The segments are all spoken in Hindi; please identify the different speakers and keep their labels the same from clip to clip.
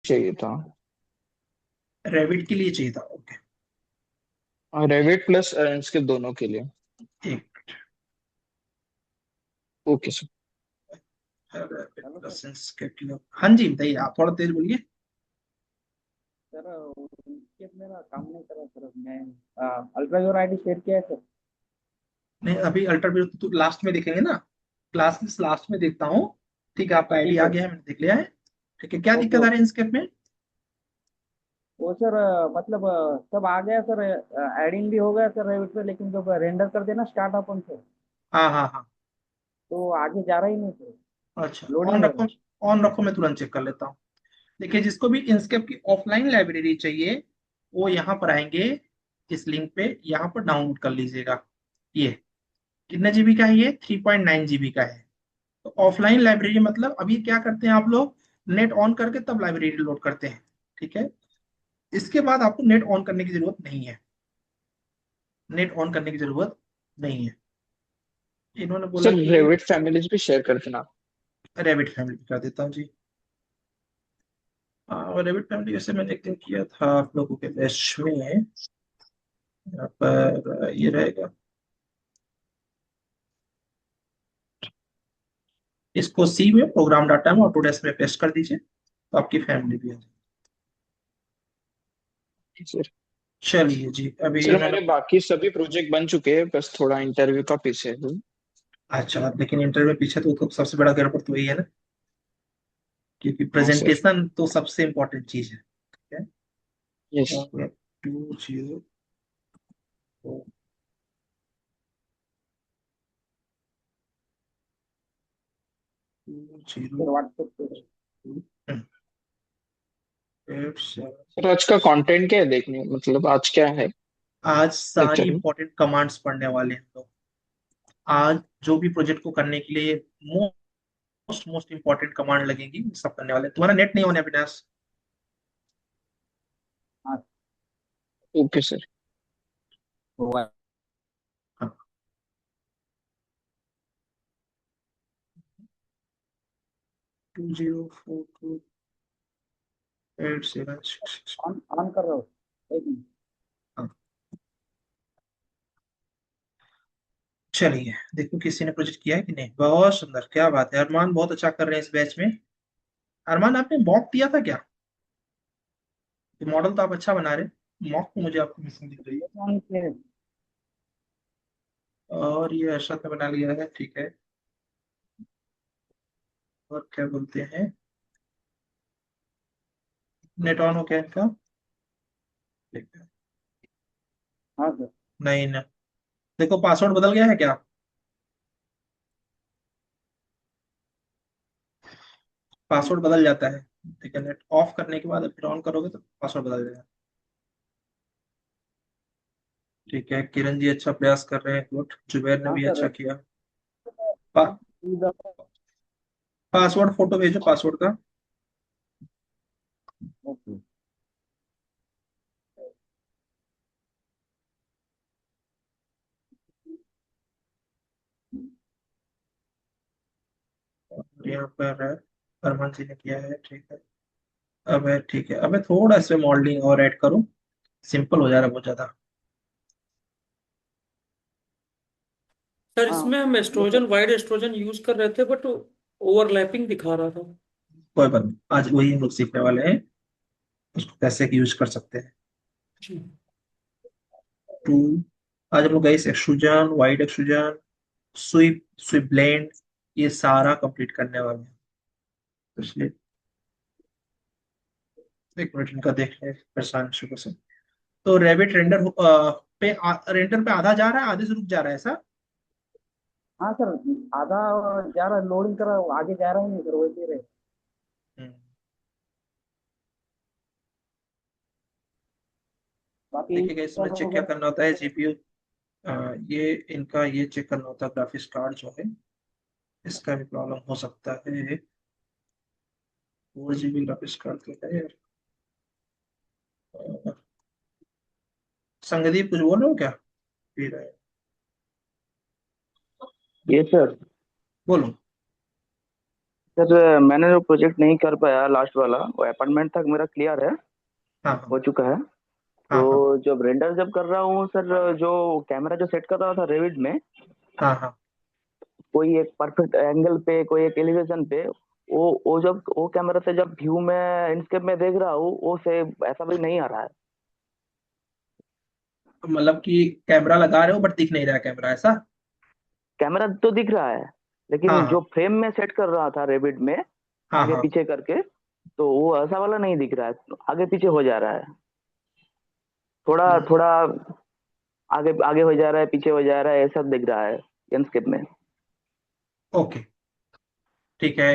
Speaker 1: चाहिए था।
Speaker 2: रेविट के लिए चाहिए था, ओके।
Speaker 1: रेविट प्लस इसके दोनों के लिए।
Speaker 2: एक
Speaker 1: okay sir.
Speaker 2: Revit
Speaker 3: hello sir.
Speaker 2: Plus inscape. हाँ जी बताइए, आप थोड़ा तेज बोलिए।
Speaker 3: सर उनके मेरा काम नहीं कर रहा सर। मैं अल्ट्रा योर आईडी शेयर किया है सर।
Speaker 2: नहीं, अभी अल्ट्रा तो लास्ट में देखेंगे ना, क्लास में लास्ट में देखता हूँ। ठीक है, आपका आईडी
Speaker 3: ठीक
Speaker 2: आ
Speaker 3: है
Speaker 2: गया
Speaker 3: सर।
Speaker 2: है, मैंने देख लिया है। ठीक है, क्या
Speaker 3: ओके
Speaker 2: दिक्कत आ रही
Speaker 3: ओके।
Speaker 2: है इंस्केप में?
Speaker 3: वो सर मतलब सब आ गया सर। एडिंग भी हो गया सर रेविट पे, लेकिन जब रेंडर कर देना स्टार्ट अपन से
Speaker 2: हाँ हाँ हाँ।
Speaker 3: तो आगे जा रहा ही नहीं सर।
Speaker 2: अच्छा,
Speaker 3: लोडिंग
Speaker 2: ऑन
Speaker 3: हो रहा
Speaker 2: रखो।
Speaker 3: है।
Speaker 2: ऑन रखो, मैं तुरंत चेक कर लेता हूँ। देखिए, जिसको भी इंस्केप की ऑफलाइन लाइब्रेरी चाहिए, वो यहाँ पर आएंगे, इस लिंक पे यहाँ पर डाउनलोड कर लीजिएगा। ये कितने जीबी का है? ये 3.9 जीबी का है। तो ऑफलाइन लाइब्रेरी मतलब अभी क्या करते हैं आप लोग, नेट ऑन करके तब लाइब्रेरी लोड करते हैं। ठीक है, इसके बाद आपको नेट ऑन करने की जरूरत नहीं है। नेट ऑन करने की जरूरत नहीं है। इन्होंने बोला
Speaker 1: सर
Speaker 2: कि
Speaker 1: रेविट फैमिलीज भी शेयर कर देना।
Speaker 2: रैबिट फैमिली कर देता हूँ जी। और रैबिट फैमिली वैसे मैंने एक दिन किया था आप लोगों के बैच में। यहाँ पर ये रहेगा, इसको सी में प्रोग्राम डाटा में ऑटोडेस्क में पेस्ट कर दीजिए, तो आपकी फैमिली भी आ जाएगी।
Speaker 1: सर
Speaker 2: चलिए जी, अभी
Speaker 1: सर
Speaker 2: मैंने।
Speaker 1: मेरे बाकी सभी प्रोजेक्ट बन चुके हैं, बस थोड़ा इंटरव्यू का पीछे हूँ।
Speaker 2: अच्छा, लेकिन इंटरव्यू में पीछे तो सबसे बड़ा गड़बड़ तो यही है ना, क्योंकि
Speaker 1: हाँ सर।
Speaker 2: प्रेजेंटेशन तो सबसे इम्पोर्टेंट चीज है। ठीक है।
Speaker 1: यस।
Speaker 2: और 2 0
Speaker 3: सर
Speaker 2: 2
Speaker 3: व्हाट्सएप पे।
Speaker 2: 0 8 7।
Speaker 1: सर आज का कंटेंट क्या है देखने, मतलब आज क्या है
Speaker 2: आज सारी
Speaker 1: लेक्चर में?
Speaker 2: इंपॉर्टेंट कमांड्स पढ़ने वाले हैं हम लोग। आज जो भी प्रोजेक्ट को करने के लिए मोस्ट मोस्ट इंपॉर्टेंट कमांड लगेंगी, वो सब करने वाले हैं। तुम्हारा नेट नहीं होने अविनाश?
Speaker 3: हाँ।
Speaker 1: Okay sir.
Speaker 3: हुआ।
Speaker 2: हाँ। 2042 8 7 6 6।
Speaker 3: ऑन ऑन कर रहा हूँ। एक मिनट।
Speaker 2: चलिए, देखो किसी ने प्रोजेक्ट किया है कि नहीं। बहुत सुंदर, क्या बात है, अरमान बहुत अच्छा कर रहे हैं इस बैच में। अरमान, आपने मॉक दिया था क्या? मॉडल तो आप अच्छा बना रहे, मॉक को मुझे आपकी मिसिंग दिख रही है।
Speaker 3: ऑन किया है।
Speaker 2: और ये अर्षद ने बना लिया है, ठीक है। और क्या बोलते हैं, नेट ऑन हो गया इनका? ठीक है।
Speaker 3: हाँ सर।
Speaker 2: नहीं ना, देखो पासवर्ड बदल गया है क्या? पासवर्ड बदल जाता है। ठीक है, नेट ऑफ करने के बाद फिर ऑन करोगे तो पासवर्ड बदल जाएगा। ठीक है, किरण जी अच्छा प्रयास कर रहे हैं, गुड। जुबैर ने
Speaker 3: हाँ
Speaker 2: भी
Speaker 3: सर।
Speaker 2: अच्छा किया। पा, पासवर्ड फोटो भेजो पासवर्ड का।
Speaker 3: ओके।
Speaker 2: और यहाँ पर है, अरमान जी ने किया है, ठीक है। अब है, ठीक है, अब मैं थोड़ा इसमें मॉडलिंग और ऐड करूँ, सिंपल हो जा रहा है बहुत ज्यादा।
Speaker 4: सर
Speaker 3: हाँ
Speaker 4: इसमें हम
Speaker 3: hello sir.
Speaker 4: Extrusion wide extrusion use कर रहे थे बट ओवरलैपिंग दिखा रहा था।
Speaker 2: कोई बात नहीं, आज वही हम लोग सीखने वाले हैं, उसको कैसे यूज कर सकते हैं।
Speaker 4: जी।
Speaker 2: टू, आज हम लोग गए extrusion, wide extrusion, sweep, sweep blend, ये सारा कंप्लीट करने वाले हैं। तो इसलिए एक मिनट इनका देख रहे हैं परेशान शुरू से। तो रैबिट रेंडर पे आधा जा रहा है, आधे से रुक जा रहा है ऐसा?
Speaker 3: हाँ सर। आधा जा रहा है, लोडिंग कर रहा है, आगे जा रहा ही नहीं सर, वैसे ही रहे।
Speaker 2: हम्म,
Speaker 3: बाकी
Speaker 2: देखिएगा इसमें
Speaker 3: इंस्टॉल
Speaker 2: चेक
Speaker 3: हो
Speaker 2: क्या
Speaker 3: गया।
Speaker 2: करना होता है, जीपीयू। ये इनका ये चेक करना होता है, ग्राफिक्स कार्ड जो है, इसका भी प्रॉब्लम हो सकता है। 4 GB ग्राफिक्स कार्ड तो है यार। अ, संगदीप कुछ बोल रहे हो क्या? पी रहे हैं।
Speaker 3: ये सर।
Speaker 2: बोलो।
Speaker 3: सर मैंने जो प्रोजेक्ट नहीं कर पाया लास्ट वाला, वो अपार्टमेंट तक मेरा क्लियर है,
Speaker 2: हाँ हाँ
Speaker 3: हो चुका है। तो
Speaker 2: हाँ हाँ
Speaker 3: जब रेंडर जब कर रहा हूँ सर, जो कैमरा जो सेट कर रहा था रेविड में,
Speaker 2: हाँ हाँ।
Speaker 3: कोई एक परफेक्ट एंगल पे, कोई एक एलिवेशन पे, वो जब वो कैमरा से जब व्यू में इंसकेप में देख रहा हूँ, वो से ऐसा भी नहीं आ रहा है।
Speaker 2: मतलब कि कैमरा लगा रहे हो बट दिख नहीं रहा कैमरा, ऐसा?
Speaker 3: कैमरा तो दिख रहा है,
Speaker 2: हाँ
Speaker 3: लेकिन जो
Speaker 2: हाँ
Speaker 3: फ्रेम में सेट कर रहा था रेविड में
Speaker 2: हाँ
Speaker 3: आगे
Speaker 2: हाँ।
Speaker 3: पीछे करके, तो वो ऐसा वाला नहीं दिख रहा है, आगे पीछे हो जा रहा है। थोड़ा
Speaker 2: हम्म,
Speaker 3: थोड़ा आगे आगे हो जा रहा है, पीछे हो जा रहा है, ऐसा दिख रहा है लैंडस्केप में।
Speaker 2: ओके ठीक है।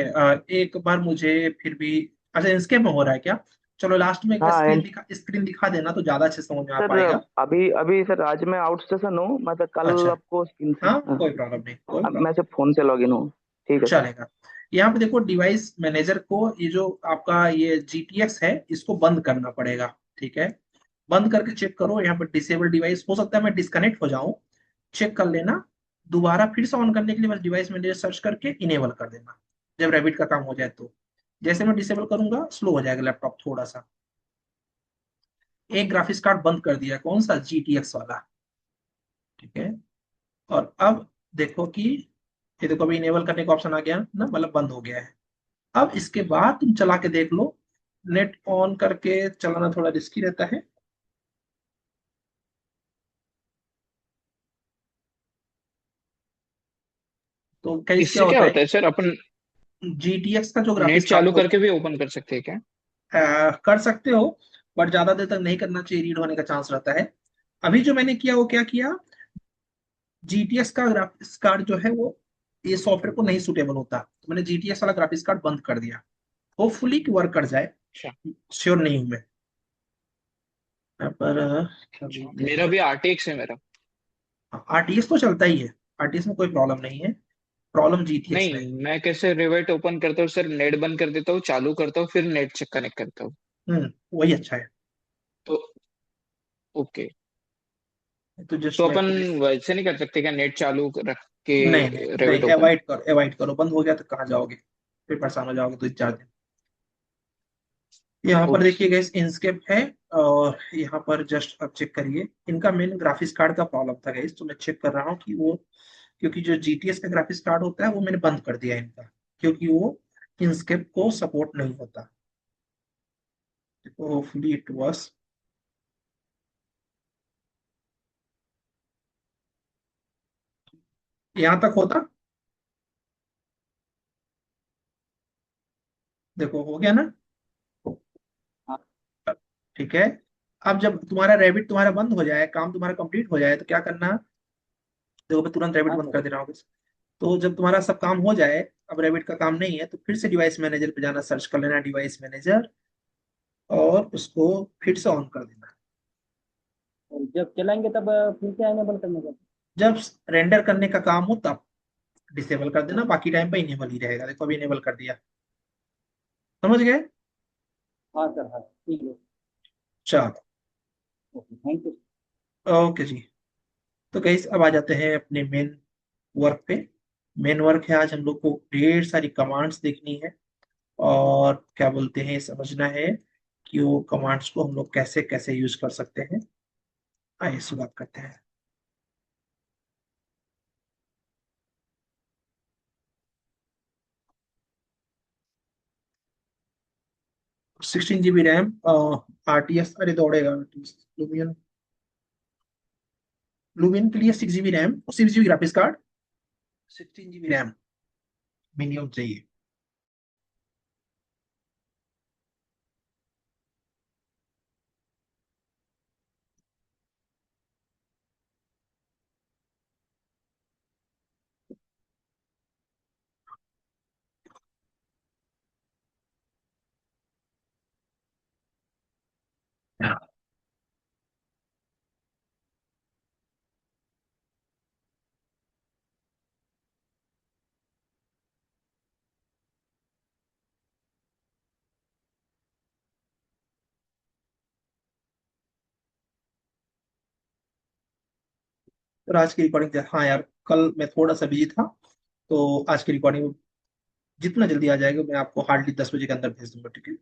Speaker 2: एक बार मुझे फिर भी, अच्छा इंस्केप में हो रहा है क्या? चलो लास्ट में एक बार
Speaker 3: हाँ
Speaker 2: स्क्रीन
Speaker 3: एंड
Speaker 2: दिखा, स्क्रीन दिखा देना तो ज्यादा अच्छे से समझ में आ
Speaker 3: सर,
Speaker 2: पाएगा।
Speaker 3: अभी अभी सर आज मैं आउट स्टेशन हूँ, मैं तो कल
Speaker 2: अच्छा।
Speaker 3: आपको
Speaker 2: हाँ
Speaker 3: हाँ,
Speaker 2: कोई प्रॉब्लम नहीं, कोई
Speaker 3: अब मैं
Speaker 2: प्रॉब्लम।
Speaker 3: सिर्फ फोन से लॉगिन हूँ। ठीक है सर।
Speaker 2: चलेगा। यहाँ पे देखो डिवाइस मैनेजर को, ये जो आपका ये GTX है इसको बंद करना पड़ेगा। ठीक है, बंद करके चेक करो। यहाँ पर डिसेबल डिवाइस हो सकता है मैं डिस्कनेक्ट हो जाऊं, चेक कर लेना। दोबारा फिर से ऑन करने के लिए बस डिवाइस मैनेजर सर्च करके इनेबल कर देना, जब रैबिट का काम हो जाए तो। जैसे मैं डिसेबल करूंगा स्लो हो जाएगा लैपटॉप थोड़ा सा। एक ग्राफिक्स कार्ड बंद कर दिया, कौन सा? GTX वाला। ठीक है, और अब देखो कि ये देखो अभी इनेबल करने का ऑप्शन आ गया ना, मतलब बंद हो गया है। अब इसके बाद तुम चला के देख लो। नेट ऑन करके चलाना थोड़ा रिस्की रहता है। तो कैसे क्या
Speaker 1: इससे क्या
Speaker 2: होता
Speaker 1: होता
Speaker 2: है,
Speaker 1: है सर, अपन
Speaker 2: GTX का जो
Speaker 1: नेट
Speaker 2: ग्राफिक्स कार्ड
Speaker 1: चालू
Speaker 2: होता
Speaker 1: करके भी ओपन कर सकते हैं क्या?
Speaker 2: कर सकते हो, बट ज्यादा देर तक नहीं करना चाहिए, रीड होने का चांस रहता है। अभी जो मैंने किया वो क्या किया, GTX का ग्राफिक्स कार्ड जो है वो ये सॉफ्टवेयर को नहीं सुटेबल होता, तो मैंने GTX वाला ग्राफिक्स कार्ड बंद कर दिया। होपफुली कि वर्क कर जाए,
Speaker 1: अच्छा।
Speaker 2: श्योर नहीं हूं मैं। यहाँ पर क्या
Speaker 1: अच्छा,
Speaker 2: बोलते
Speaker 1: मेरा
Speaker 2: हैं,
Speaker 1: भी RTX है मेरा।
Speaker 2: RTS तो चलता ही है, RTS में कोई प्रॉब्लम नहीं है, प्रॉब्लम GTX में है।
Speaker 1: नहीं, मैं कैसे रिवेट ओपन करता हूँ सर, नेट बंद कर देता हूँ, चालू करता हूँ, फिर नेट से कनेक्ट करता हूँ।
Speaker 2: वही अच्छा है।
Speaker 1: तो ओके।
Speaker 2: तो जस्ट
Speaker 1: तो
Speaker 2: मैं
Speaker 1: अपन
Speaker 2: फिर
Speaker 1: वैसे नहीं कर सकते क्या, नेट चालू रख के
Speaker 2: नहीं नहीं नहीं,
Speaker 1: रेविट ओपन?
Speaker 2: अवॉइड करो, अवॉइड करो, बंद हो गया तो कहाँ जाओगे, फिर परेशान हो जाओगे 2 4 दिन। यहाँ पर
Speaker 1: ओके।
Speaker 2: देखिए गैस इंसकेप है, और यहाँ पर जस्ट अब चेक करिए, इनका मेन ग्राफिक्स कार्ड का प्रॉब्लम था गैस, तो मैं चेक कर रहा हूँ कि वो, क्योंकि जो GTS का ग्राफिक्स कार्ड होता है वो मैंने बंद कर दिया है इनका, क्योंकि वो इंसकेप को सपोर्ट नहीं होता। Hopefully it works. यहाँ तक होता, देखो हो गया ना।
Speaker 3: हाँ
Speaker 2: ठीक है, अब जब तुम्हारा रैबिट तुम्हारा बंद हो जाए, काम तुम्हारा कंप्लीट हो जाए, तो क्या करना, देखो मैं तुरंत रैबिट
Speaker 3: हाँ
Speaker 2: बंद
Speaker 3: सर।
Speaker 2: कर दे रहा हूँ। तो जब तुम्हारा सब काम हो जाए, अब रैबिट का काम नहीं है, तो फिर से डिवाइस मैनेजर पे जाना, सर्च कर लेना डिवाइस मैनेजर, और उसको फिर से ऑन कर देना।
Speaker 3: और जब चलाएंगे तब फिर से इनेबल करने का।
Speaker 2: जब रेंडर करने का काम हो तब डिसेबल कर देना, बाकी टाइम पे इनेबल ही रहेगा। देखो अभी इनेबल कर दिया, समझ गए?
Speaker 3: हाँ सर, हाँ ठीक है।
Speaker 2: चलो,
Speaker 3: ओके, थैंक यू।
Speaker 2: ओके जी। तो गाइस अब आ जाते हैं अपने मेन वर्क पे। मेन वर्क है आज हम लोग को ढेर सारी कमांड्स देखनी है, और क्या बोलते हैं समझना है कि वो कमांड्स को हम लोग कैसे कैसे यूज कर सकते हैं। आइए शुरुआत करते हैं। 16 GB रैम, RTS, अरे दौड़ेगा लुमियन, लुमियन के लिए 6 GB RAM, 6 GB graphics card, 16 GB RAM minimum चाहिए। तो आज की रिकॉर्डिंग, हाँ यार कल मैं थोड़ा सा बिजी था, तो आज की रिकॉर्डिंग जितना जल्दी आ जाएगा मैं आपको हार्डली 10 बजे के अंदर भेज दूंगा, ठीक है।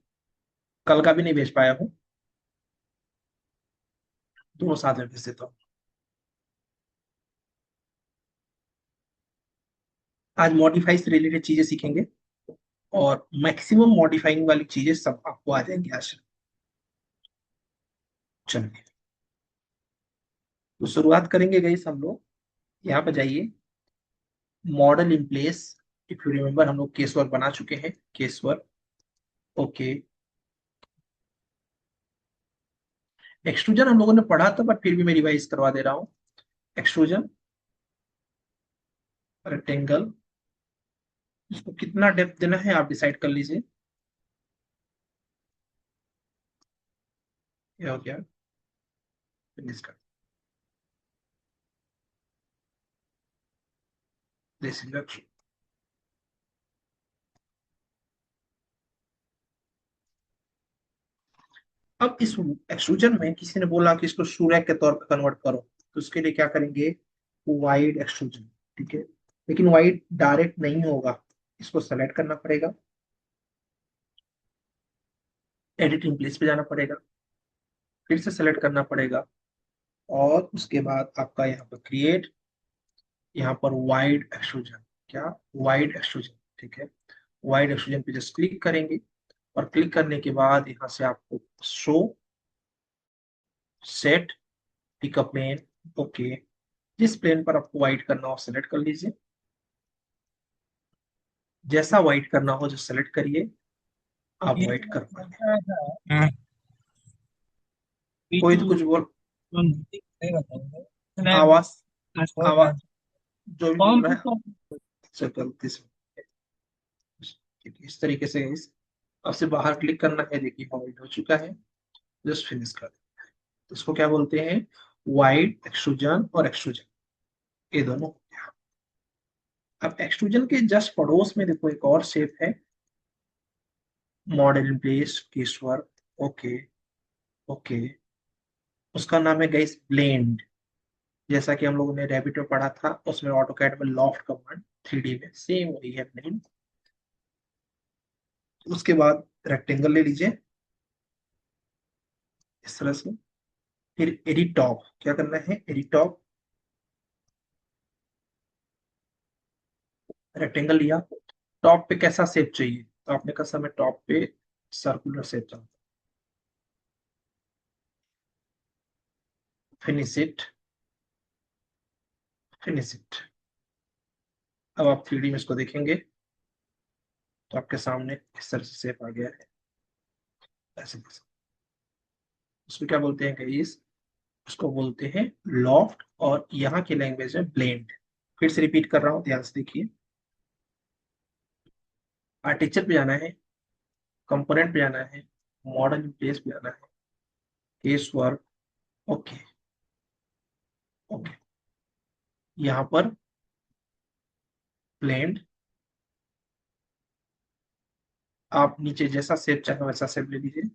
Speaker 2: कल का भी नहीं भेज पाया हूँ, दोनों साथ में भेज देता हूँ। आज मॉडिफाई से रिलेटेड चीजें सीखेंगे और मैक्सिमम मॉडिफाइंग वाली चीजें सब आपको आ जाएंगी आज। चलिए तो शुरुआत करेंगे गाइस हम लोग। यहाँ पर जाइए, model in place. If you remember हम लोग केस वर्क बना चुके हैं, केस वर्क। ओके, एक्सट्रूजन हम लोगों ने पढ़ा था बट फिर भी मैं रिवाइज करवा दे रहा हूँ। एक्सट्रूजन रेक्टेंगल, इसको कितना डेप्थ देना है आप डिसाइड कर लीजिए। ये हो गया, फिनिश कर दिस इंडक्शन। अब इस एक्सट्रूजन में किसी ने बोला कि इसको सूरज के तौर पर कन्वर्ट करो, तो उसके लिए क्या करेंगे, वाइड एक्सट्रूजन, ठीक है। लेकिन वाइड डायरेक्ट नहीं होगा, इसको सेलेक्ट करना पड़ेगा, एडिटिंग प्लेस पे जाना पड़ेगा, फिर से सेलेक्ट करना पड़ेगा, और उसके बाद आपका यहाँ पर क्रिएट, यहाँ पर वाइड एक्सट्रूजन, क्या, वाइड एक्सट्रूजन, ठीक है। वाइड एक्सट्रूजन पे जस्ट क्लिक करेंगे, और क्लिक करने के बाद यहाँ से आपको शो सेट पिकअप प्लेन, ओके। जिस प्लेन पर आपको वाइड करना हो सेलेक्ट कर लीजिए, जैसा वाइड करना हो जो सेलेक्ट करिए, आप वाइड कर पाएंगे। कोई तो कुछ बोल, आवाज, आवाज जो भी बोल रहा है से गलती से, ठीक है, इस तरीके से अब से बाहर क्लिक करना है, देखिए वाइड हो चुका है, जस्ट फिनिश कर दें। तो इसको क्या बोलते हैं, वाइड एक्सट्रूजन और एक्सट्रूजन, ये दोनों। अब एक्सट्रूजन के जस्ट पड़ोस में देखो एक और शेप है, मॉडल इन प्लेस केसवर, ओके ओके। उसका नाम है गाइस ब्लेंड। जैसा कि हम लोगों ने रैबिट में पढ़ा था, उसमें ऑटोकैड में लॉफ्ट कमांड 3D में सेम वही है ब्लेंड। उसके बाद रेक्टेंगल ले लीजिए इस तरह से, फिर एडिट टॉप, क्या करना है, एडिट टॉप, रेक्टेंगल लिया, टॉप पे कैसा शेप चाहिए, तो आपने कहा समय टॉप पे सर्कुलर शेप चाहता, फिनिश इट, फिनिश इट। अब आप 3D में इसको देखेंगे तो आपके सामने इस तरह से शेप आ गया है, ऐसे कैसे। उसको क्या बोलते हैं गाइस, उसको बोलते हैं लॉफ्ट, और यहाँ की लैंग्वेज है ब्लेंड। फिर से रिपीट कर रहा हूँ, ध्यान से देखिए। आर्टिचर पे जाना है, कंपोनेंट पे जाना है, मॉडल प्लेस पे जाना है, केस वर्क, ओके ओके। यहाँ पर ब्लेंड, आप नीचे जैसा शेप चाहे वैसा शेप ले लीजिए।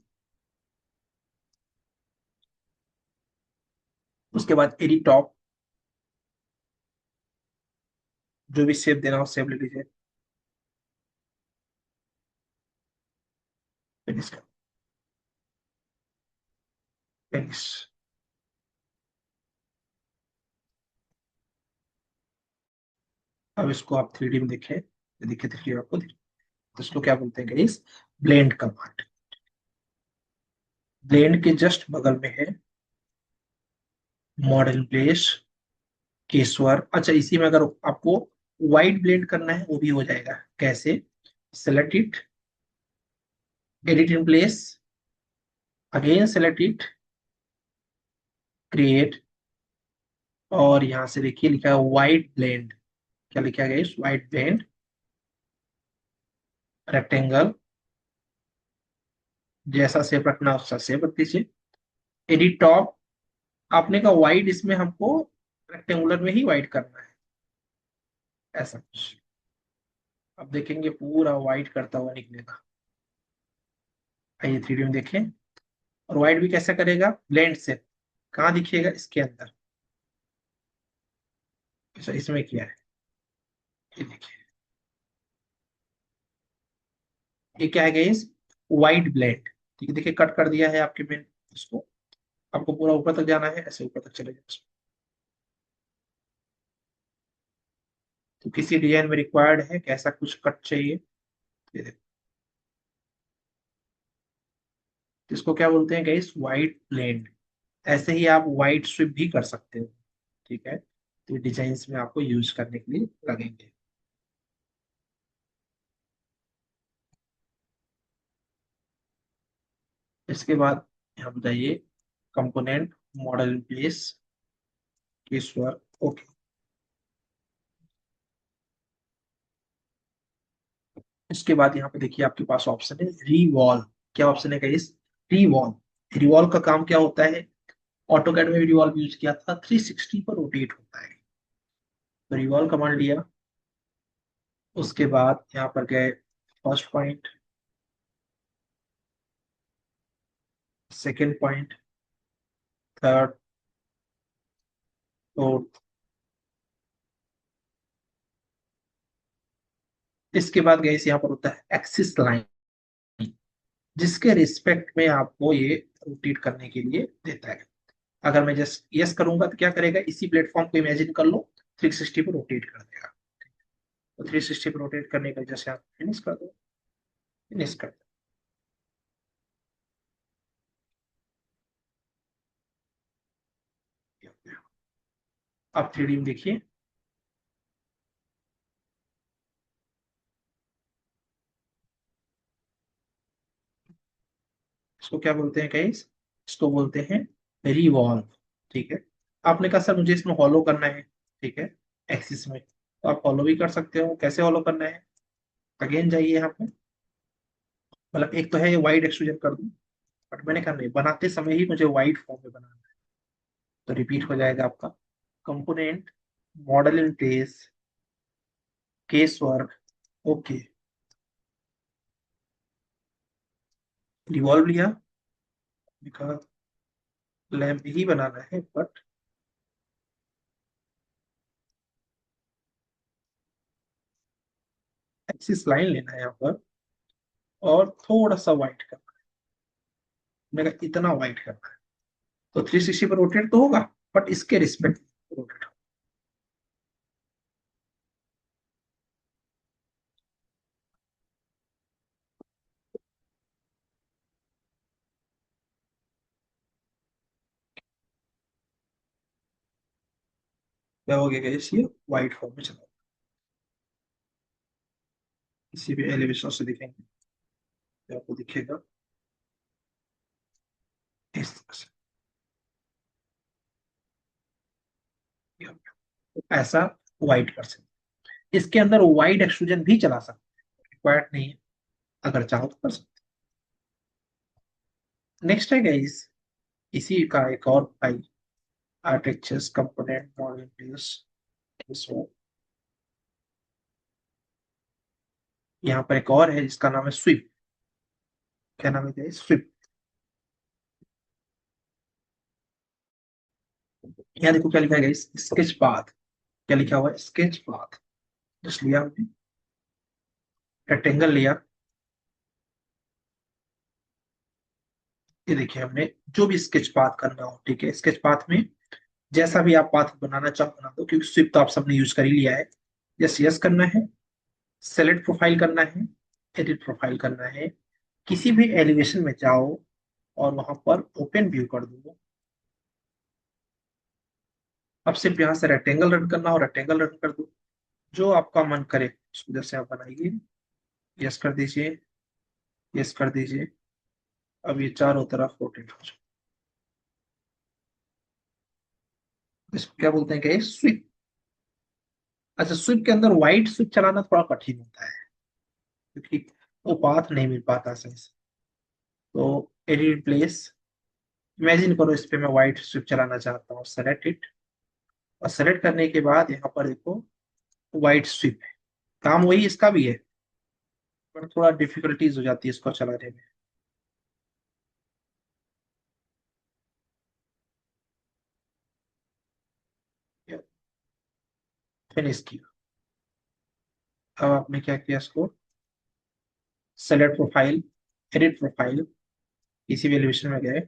Speaker 2: उसके बाद एडिट टॉप, जो भी शेप देना हो शेप ले लीजिए, फिनिश कर, फिनिश। अब इसको आप 3D में देखें, दिखे तो क्लियर आपको दिखे। तो इसको क्या बोलते हैं गाइस, ब्लेंड कमांड। ब्लेंड के जस्ट बगल में है मॉडल प्लेस केसवर। अच्छा, इसी में अगर आपको वाइट ब्लेंड करना है वो भी हो जाएगा, कैसे, select it, edit in place, again select it, create, और यहां से देखिए लिखा है वाइट ब्लेंड, क्या लिखा गया इस वाइट ब्लेंड, रेक्टेंगल, जैसा शेप रखना है उसका शेप रख दीजिए। एडिट टॉप, आपने का वाइट इसमें हमको रेक्टेंगुलर में ही वाइट करना है, ऐसा कुछ। अब देखेंगे पूरा वाइट करता हुआ निकलेगा। आइए 3D में देखें, और वाइट भी कैसे करेगा, ब्लेंड से, कहाँ दिखिएगा, इसके अंदर, अच्छा इसमें किया है, ये देखिए, ये क्या है गाइस, वाइट ब्लेंड। ठीक है, देखिए कट कर दिया है आपके पेन इसको। आपको पूरा ऊपर तक जाना है, ऐसे ऊपर तक चले जाओ। तो किसी डिजाइन में रिक्वायर्ड है कैसा कुछ कट चाहिए, ये देखो। इसको क्या बोलते हैं गाइस, वाइट ब्लेंड। ऐसे ही आप वाइट स्विप भी कर सकते हो। ठीक है, तो डिजाइन में आपको यूज करने के लिए लगेंगे। इसके बाद यहाँ बताइए, component, model in place, case work, okay. इसके बाद यहाँ पे देखिए आपके पास ऑप्शन है रिवॉल्व। क्या ऑप्शन है गाइस, रिवॉल्व। रिवॉल्व का काम क्या होता है, ऑटोकैड में भी रिवॉल्व यूज किया था, 360 पर रोटेट होता है। तो रिवॉल्व कमांड लिया, उसके बाद यहाँ पर गए first point, second point, third, fourth. इसके बाद गए यहाँ पर होता है एक्सिस लाइन, जिसके रिस्पेक्ट में आपको ये रोटेट करने के लिए देता है। अगर मैं जस्ट यस करूंगा तो क्या करेगा, इसी प्लेटफॉर्म को इमेजिन कर लो, 360 पर रोटेट कर देगा। तो 360 पर रोटेट करने का जैसे आप फिनिश कर दो, फिनिश कर दो। आप 3D में देखिए, इसको क्या बोलते हैं गाइस, इसको बोलते हैं रिवॉल्व। ठीक है, आपने कहा सर मुझे इसमें हॉलो करना है, ठीक है, एक्सिस में, तो आप हॉलो भी कर सकते हो। कैसे हॉलो करना है, अगेन जाइए यहाँ पे, मतलब एक तो है वाइड एक्सट्रूजन कर दूं, बट मैंने कहा नहीं, बनाते समय ही मुझे वाइड फॉर्म में बनाना है। तो रिपीट हो जाएगा आपका, component, model in place, case work, okay, revolve लिया, लिखा लैम्प ही बनाना है, बट एक्सिस लाइन लेना है यहाँ पर, और थोड़ा सा वाइट करना है। मैंने कहा इतना वाइट करना है, तो 360 पर रोटेट तो होगा, बट इसके रिस्पेक्ट रोटेट। क्या हो गया, ये वाइट फॉर्म में चला, किसी भी एलिवेशन से दिखेंगे तो आपको दिखेगा इस तरह से, ऐसा वाइट कर सकते। इसके अंदर वाइड एक्सट्रूजन भी चला सकते, रिक्वायर्ड नहीं है, अगर चाहो तो कर सकते। नेक्स्ट है गाइस, इसी का एक और फाइल, आर्टिचर्स कंपोनेंट मॉडल, यहाँ पर एक और है जिसका नाम है स्विप। क्या नाम है गाइस, स्विप। यहाँ देखो क्या लिखा है गाइस, स्केच पाथ। क्या लिखा हुआ है, स्केच पाथ। जस्ट लिया हमने, रेक्टेंगल लिया, ये देखिए हमने जो भी स्केच पाथ करना हो, ठीक है, स्केच पाथ में जैसा भी आप पाथ बनाना चाहो बना दो, क्योंकि स्विप तो आप सबने यूज कर ही लिया है। यस यस करना है, सेलेक्ट प्रोफाइल करना है, एडिट प्रोफाइल करना है, किसी भी एलिवेशन में जाओ और वहां पर ओपन व्यू कर दो। अब सिर्फ यहाँ से रेक्टेंगल रन करना हो, रेक्टेंगल रन कर दो, जो आपका मन करे उसको जैसे आप बनाइए। यस कर दीजिए, यस कर दीजिए। अब ये चारों तरफ रोटेट हो जाए। इसको क्या बोलते हैं, क्या स्विप। अच्छा, स्विप के अंदर व्हाइट स्विप चलाना थोड़ा कठिन होता है, क्योंकि वो पाथ नहीं मिल पाता सही से। तो एडिट प्लेस, इमेजिन करो इस पे मैं व्हाइट स्विप चलाना चाहता हूँ, सेलेक्ट इट, और सेलेक्ट करने के बाद यहाँ पर देखो व्हाइट स्विप है। काम वही इसका भी है, पर थोड़ा डिफिकल्टीज हो जाती है इसको चलाने में। फिनिश किया। अब आपने क्या किया, इसको सेलेक्ट प्रोफाइल, एडिट प्रोफाइल, किसी भी एलिवेशन में गए।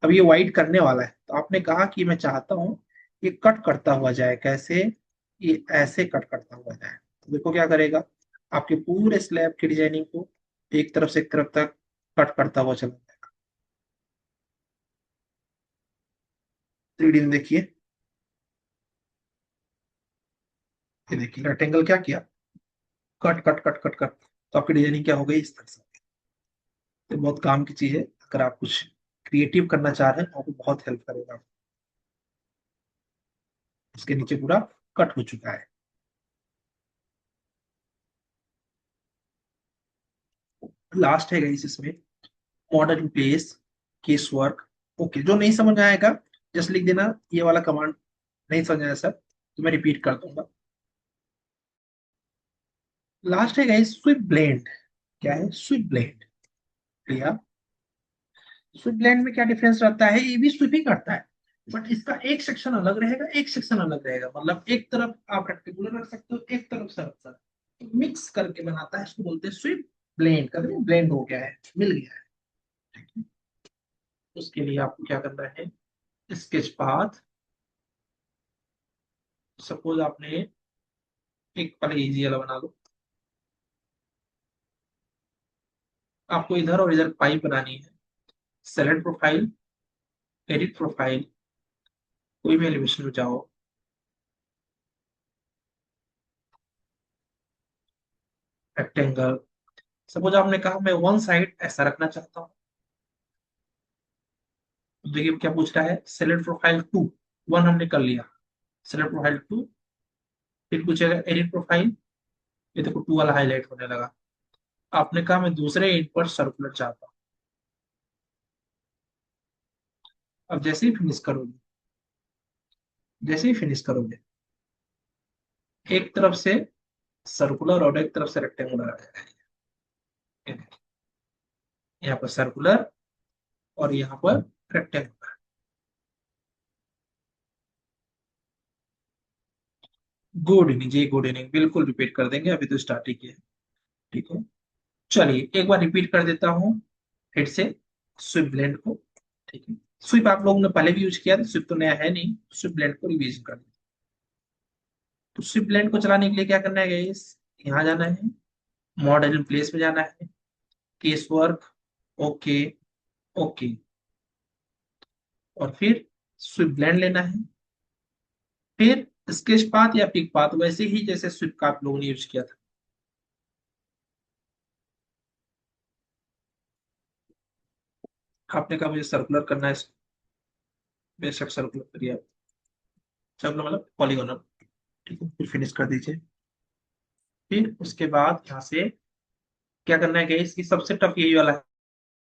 Speaker 2: अब ये वाइट करने वाला है, तो आपने कहा कि मैं चाहता हूं ये कट करता हुआ जाए। कैसे? ये ऐसे कट करता हुआ जाए। तो देखो क्या करेगा, आपके पूरे स्लैब की डिजाइनिंग को एक तरफ से एक तरफ तक कट करता हुआ चला जाएगा। 3D में देखिए, ये देखिए रेक्टेंगल क्या किया, cut cut cut cut cut. तो आपकी डिजाइनिंग क्या हो गई, इस तरह से। तो बहुत काम की चीज है, अगर आप कुछ क्रिएटिव करना चाह रहे हैं तो आपको बहुत हेल्प करेगा। इसके नीचे पूरा कट हो चुका है। लास्ट है गाइस इसमें model in place, case work. Okay, जो नहीं समझ आएगा जस्ट लिख देना ये वाला कमांड नहीं समझ आया सर, तो मैं रिपीट कर दूंगा। लास्ट है गाइस स्विप ब्लेंड। क्या है स्विप ब्लेंड? भैया स्विप ब्लेंड में क्या डिफरेंस रहता है, ये भी स्विप ही करता है, बट इसका एक सेक्शन अलग रहेगा, एक सेक्शन अलग रहेगा। मतलब एक तरफ आप रेक्टेंगुलर रख सकते हो, एक तरफ सर्कल, तो मिक्स करके बनाता है, इसको बोलते हैं स्विप ब्लेंड। कर ब्लेंड हो गया है, मिल गया है। ठीक है? उसके लिए आपको क्या करना है, स्केच पाथ। सपोज आपने एक पहले इजी वाला बना लो, आपको इधर और इधर पाइप बनानी है। सेलेक्ट प्रोफाइल, एडिट प्रोफाइल, कोई भी एलिवेशन में जाओ, रेक्टेंगल। सपोज आपने कहा मैं वन साइड ऐसा रखना चाहता हूँ, तो देखिए क्या पूछ रहा है, सेलेक्ट प्रोफाइल टू, वन हमने कर लिया, सेलेक्ट प्रोफाइल टू, फिर पूछेगा एडिट प्रोफाइल। ये देखो टू वाला हाईलाइट होने लगा। आपने कहा मैं दूसरे एंड पर सर्कुलर चाहता हूँ। अब जैसे ही फिनिश करोगे, जैसे ही फिनिश करोगे, एक तरफ से सर्कुलर और एक तरफ से रेक्टेंगुलर आ जाएगा। यहाँ पर सर्कुलर और यहाँ पर रेक्टेंगुलर। गुड इवनिंग जी, गुड इवनिंग। बिल्कुल रिपीट कर देंगे, अभी तो स्टार्ट ही किया है। ठीक है, चलिए एक बार रिपीट कर देता हूँ फिर से स्विप ब्लेंड को। ठीक है, स्विप आप लोगों ने पहले भी यूज किया था, स्विप तो नया है नहीं, स्विप ब्लेंड को रिवीजन कर। तो स्विप ब्लेंड को चलाने के लिए क्या करना है गाइस, यहाँ जाना है, मॉडल इन प्लेस में जाना है, केस वर्क, ओके, ओके, और फिर स्विप ब्लेंड लेना है, फिर स्केच पाथ या पिक पाथ, वैसे ही जैसे स्विप का आप लोगों ने यूज किया था। आपने कहा मुझे सर्कुलर करना है, बेशक सर्कुलर करिए आप, सर्कुलर मतलब पॉलीगोनल। ठीक है, फिर फिनिश कर दीजिए। फिर उसके बाद यहाँ से क्या करना है गाइस, की सबसे टफ यही वाला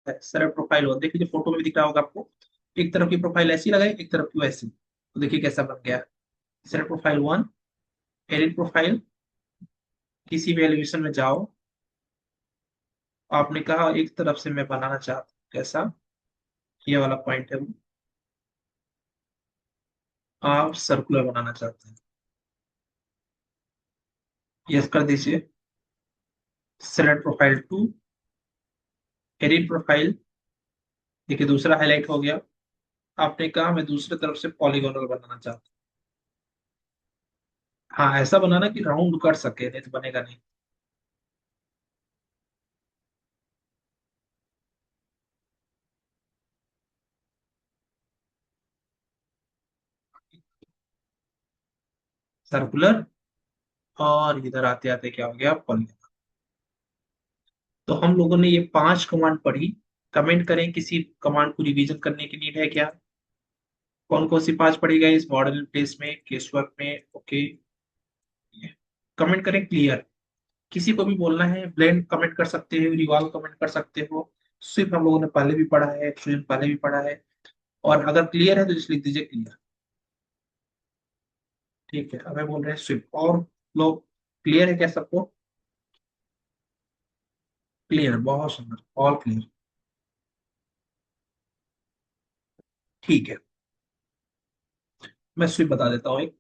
Speaker 2: है, सेलेक्ट प्रोफाइल हो। देख लीजिए फोटो में भी दिख रहा होगा आपको, एक तरफ की प्रोफाइल ऐसी लगाई, एक तरफ की वैसी, तो देखिए कैसा बन गया। Select profile one, edit profile, किसी भी एलिवेशन में जाओ। आपने कहा एक तरफ से मैं बनाना चाहता हूँ, कैसा, ये वाला पॉइंट है वो, आप सर्कुलर बनाना चाहते हैं, यस कर दीजिए। Select profile two, edit profile, देखिए दूसरा हाईलाइट हो गया। आपने कहा मैं दूसरी तरफ से पॉलीगोनल बनाना चाहता हूँ। हाँ, ऐसा बनाना कि राउंड कर सके, नहीं तो बनेगा नहीं। सर्कुलर, और इधर आते आते क्या हो गया, पॉलीगोनल। तो हम लोगों ने ये 5 कमांड पढ़ी। कमेंट करें किसी कमांड को रिवीजन करने की नीड है क्या? कौन कौन सी 5 पढ़ी गई इस मॉडल प्लेस में, केस वर्क में? ओके, कमेंट करें क्लियर। किसी को भी बोलना है ब्लेंड कमेंट कर सकते हो, रिवॉल्व कमेंट कर सकते हो, स्विप हम लोगों ने पहले भी पढ़ा है, एक्सट्रूजन पहले भी पढ़ा है। और अगर क्लियर है तो जस्ट लिख दीजिए क्लियर। ठीक है, हमें बोल रहे हैं स्विप, और लोग क्लियर है क्या सबको? क्लियर, बहुत सुंदर, ऑल क्लियर। ठीक है, मैं स्विप बता देता हूँ। एक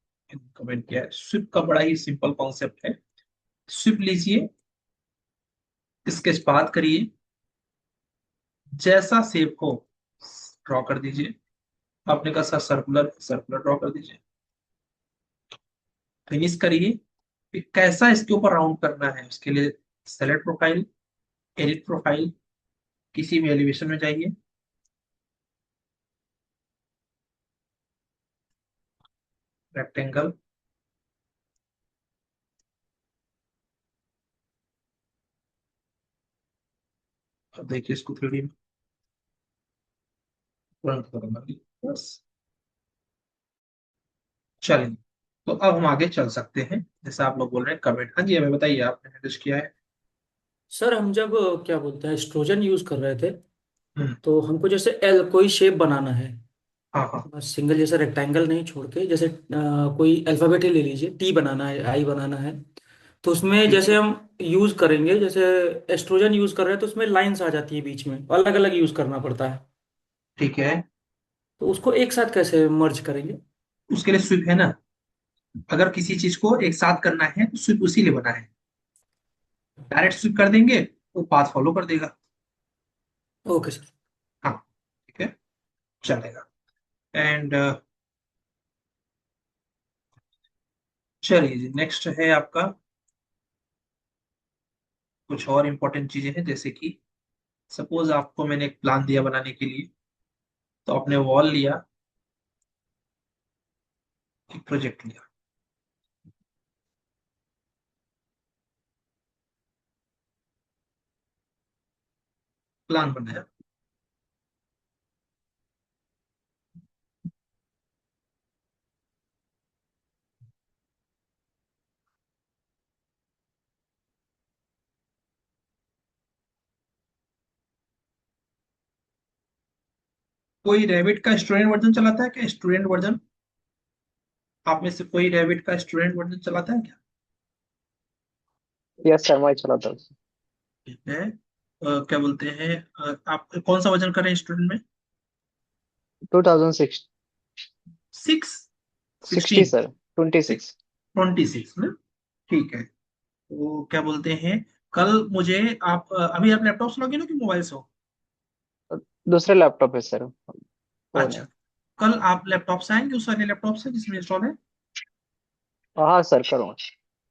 Speaker 2: कमेंट किया है, स्विप का बड़ा ही सिंपल कॉन्सेप्ट है। स्विप लीजिए, स्केच पाथ करिए, जैसा शेप हो ड्रॉ कर दीजिए। आपने कहा सर सर्कुलर, सर्कुलर ड्रॉ कर दीजिए। फिनिश करिए। फिर कैसा इसके ऊपर राउंड करना है उसके लिए सेलेक्ट प्रोफाइल, एडिट प्रोफाइल, किसी भी एलिवेशन में जाइए, रेक्टेंगल, अब देखिए इसको 3D में तुरंत खत्म कर दिया बस। चलिए, तो अब हम आगे चल सकते हैं। जैसे आप लोग बोल रहे हैं कमेंट, हाँ जी हमें बताइए, आपने नोटिस किया है?
Speaker 4: सर हम जब क्या बोलते हैं एस्ट्रोजन यूज कर रहे थे,
Speaker 2: हम्म।
Speaker 4: तो हमको जैसे एल कोई शेप बनाना है,
Speaker 2: हाँ हाँ।
Speaker 4: सिंगल जैसे रेक्टेंगल नहीं छोड़ के, जैसे कोई अल्फाबेट ही ले लीजिए, टी बनाना है, आई बनाना है, तो उसमें
Speaker 2: ठीक
Speaker 4: जैसे
Speaker 2: है।
Speaker 4: हम यूज करेंगे, जैसे एस्ट्रोजन यूज कर रहे हैं तो उसमें लाइंस आ जाती है बीच में, अलग अलग यूज करना पड़ता है।
Speaker 2: ठीक है,
Speaker 4: तो उसको एक साथ कैसे मर्ज करेंगे?
Speaker 2: उसके लिए स्विप है ना। अगर किसी चीज को एक साथ करना है तो स्विप उसी लिए बना है। डायरेक्ट स्विप कर देंगे तो पाथ फॉलो कर देगा।
Speaker 4: Okay sir.
Speaker 2: हाँ, ठीक है, चलेगा। एंड चलिए जी, नेक्स्ट है आपका कुछ और इंपॉर्टेंट चीजें हैं, जैसे कि सपोज आपको मैंने एक प्लान दिया बनाने के लिए, तो आपने वॉल लिया, एक प्रोजेक्ट लिया, प्लान बनाया। कोई रैबिट का स्टूडेंट वर्जन चलाता है क्या? स्टूडेंट वर्जन, आप में से कोई रैबिट का स्टूडेंट वर्जन चलाता है क्या?
Speaker 5: यस सर, मैं चलाता हूँ।
Speaker 2: ठीक है। क्या बोलते हैं, आप कौन सा वर्जन कर रहे हैं स्टूडेंट में?
Speaker 5: 2006।
Speaker 2: 6,
Speaker 5: 60
Speaker 2: 16,
Speaker 5: सर, 26।
Speaker 2: 26 में। ठीक है, तो क्या बोलते हैं, कल मुझे आप अभी आप लैपटॉप से लॉगिन हो कि मोबाइल से हो?
Speaker 5: दूसरे लैपटॉप है सर, फोन
Speaker 2: अच्छा,
Speaker 5: है।
Speaker 2: कल आप लैपटॉप से आएंगे, उस वाले लैपटॉप से जिसमें इंस्टॉल है?
Speaker 5: हाँ सर, करूँगा।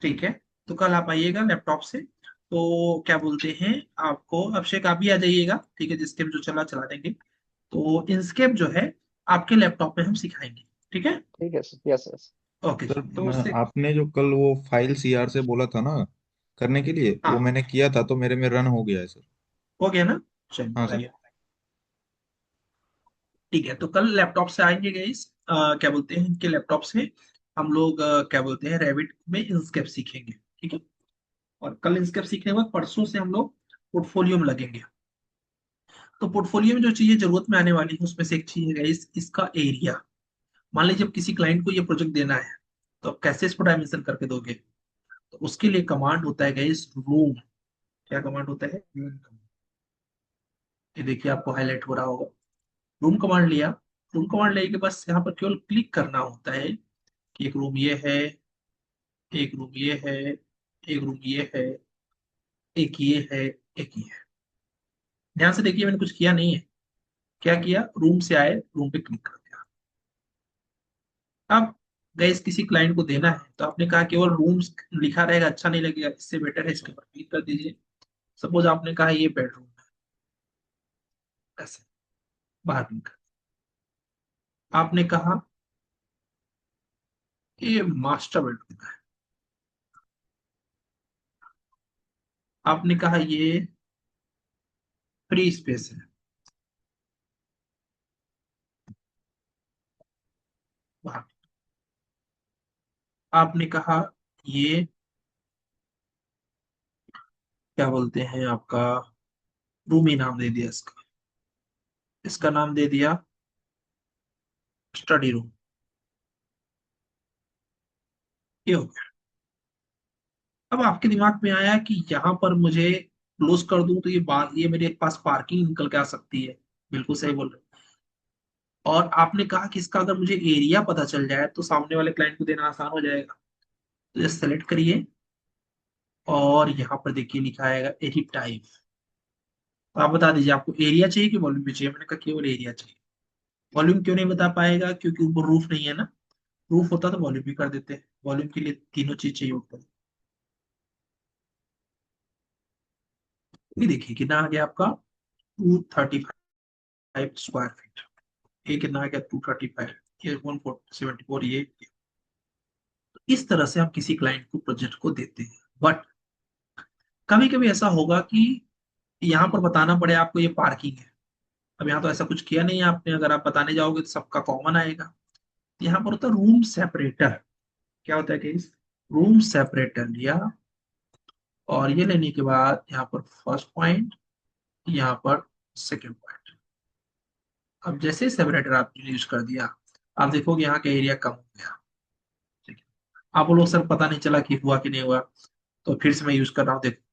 Speaker 2: ठीक है, तो कल आप आइएगा लैपटॉप से। तो क्या बोलते हैं, आपको अभिषेक आप भी आ जाइएगा, ठीक है, जिसके जो चला चला देंगे। तो इंस्केप जो है आपके लैपटॉप में हम सिखाएंगे। ठीक है,
Speaker 5: ठीक है sir, yes yes.
Speaker 2: Okay
Speaker 6: sir
Speaker 2: ji, तो उससे
Speaker 6: आपने जो कल वो फाइल सीआर से बोला था ना करने के लिए, वो
Speaker 2: हाँ,
Speaker 6: मैंने किया था तो मेरे में रन हो गया है सर।
Speaker 2: हो गया ना? चलिए
Speaker 6: हाँ सर।
Speaker 2: बताइए। ठीक है, तो कल लैपटॉप से आएंगे गाइस, क्या बोलते हैं, इनके लैपटॉप से हम लोग क्या बोलते हैं रैबिट में इंस्केप सीखेंगे। ठीक है, और कल इंस्केप सीखने के बाद परसों से हम लोग पोर्टफोलियो में लगेंगे। तो पोर्टफोलियो में जो चीजें जरूरत में आने वाली है उसमें से एक चीज है गाइस, इसका एरिया। मान लीजिए जब किसी क्लाइंट को ये प्रोजेक्ट देना है, तो आप कैसे इसको डायमेंशन करके दोगे? तो उसके लिए कमांड होता है गाइस रूम। क्या कमांड होता है? ये देखिए आपको हाईलाइट हो रहा होगा। रूम कमांड लिया, रूम कमांड लेने के बस यहाँ पर केवल क्लिक करना होता है कि एक रूम ये है, एक रूम ये है, एक रूम ये है, एक ये है, एक ये है। ध्यान से देखिए, मैंने कुछ किया नहीं है। क्या किया, रूम से आए, रूम पे क्लिक कर दिया। अब गैस किसी क्लाइंट को देना है, तो आपने कहा केवल रूम्स लिखा रहेगा, अच्छा नहीं लगेगा, इससे बेटर है इसके ऊपर क्लिक कर दीजिए। सपोज आपने कहा ये बेडरूम है, ऐसे बाहर क्लिक कर। आपने कहा ये मास्टर बेडरूम है, आपने कहा ये फ्री स्पेस है, बाहर। आपने कहा ये क्या बोलते हैं आपका रूम ही नाम दे दिया इसका, इसका नाम दे दिया स्टडी रूम। ये हो गया। अब आपके दिमाग में आया कि यहाँ पर मुझे क्लोज कर दूं तो ये बात, ये मेरे पास पार्किंग निकल के आ सकती है। बिल्कुल सही बोल रहे हैं। और आपने कहा कि इसका अगर मुझे एरिया पता चल जाए तो सामने वाले क्लाइंट को देना आसान हो जाएगा। तो ये सेलेक्ट करिए, और यहाँ पर देखिए लिखा आएगा एडिट टाइप। तो आप बता दीजिए आपको एरिया चाहिए कि वॉल्यूम भी चाहिए। मैंने कहा केवल एरिया चाहिए। वॉल्यूम क्यों नहीं बता पाएगा? क्योंकि ऊपर रूफ नहीं है ना। रूफ होता तो वॉल्यूम भी कर देते। वॉल्यूम के लिए तीनों चीज चाहिए होता है। ये देखिए कितना आ गया आपका 235 स्क्वायर फीट। ये कितना आ गया 235। ये 174 ये। तो इस तरह से आप किसी क्लाइंट को प्रोजेक्ट को देते हैं। बट कभी कभी ऐसा होगा कि यहाँ पर बताना पड़े आपको ये पार्किंग है। अब यहाँ तो ऐसा कुछ किया नहीं है आपने। अगर आप बताने जाओगे तो सबका कॉमन आएगा। यहाँ पर होता है रूम सेपरेटर। क्या होता है कि रूम सेपरेटर लिया और ये लेने के बाद यहाँ पर फर्स्ट पॉइंट, यहाँ पर सेकंड पॉइंट। अब जैसे सेपरेटर आपने यूज कर दिया आप देखोगे यहाँ का एरिया कम हो गया। ठीक है। आप लोग सर पता नहीं चला कि हुआ कि नहीं हुआ। तो फिर से मैं यूज कर रहा हूँ। देखो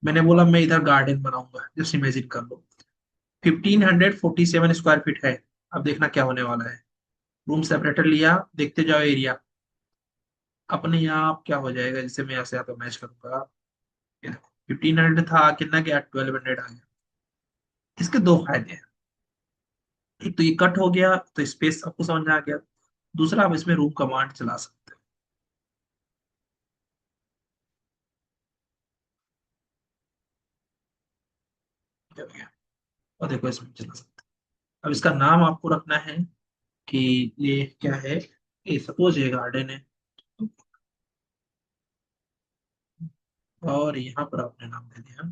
Speaker 2: मैंने बोला मैं इधर गार्डन बनाऊंगा। जस्ट इमेजिन कर लो 1547 स्क्वायर फीट है। अब देखना क्या होने वाला है। रूम सेपरेटर लिया, देखते जाओ एरिया अपने आप क्या हो जाएगा। जैसे मैं यहाँ से यहाँ पे मैच करूंगा 1500 था, कितना गया 1200 आ गया। इसके दो फायदे हैं। एक तो ये कट हो गया तो स्पेस आपको समझ में आ गया। दूसरा आप इसमें रूम कमांड चला सकते हैं। क्या हो गया? और देखो इसमें चला सकते हैं। अब इसका नाम आपको रखना है कि ये क्या है। ये सपोज ये गार्डन है और यहाँ पर आपने नाम दे दिया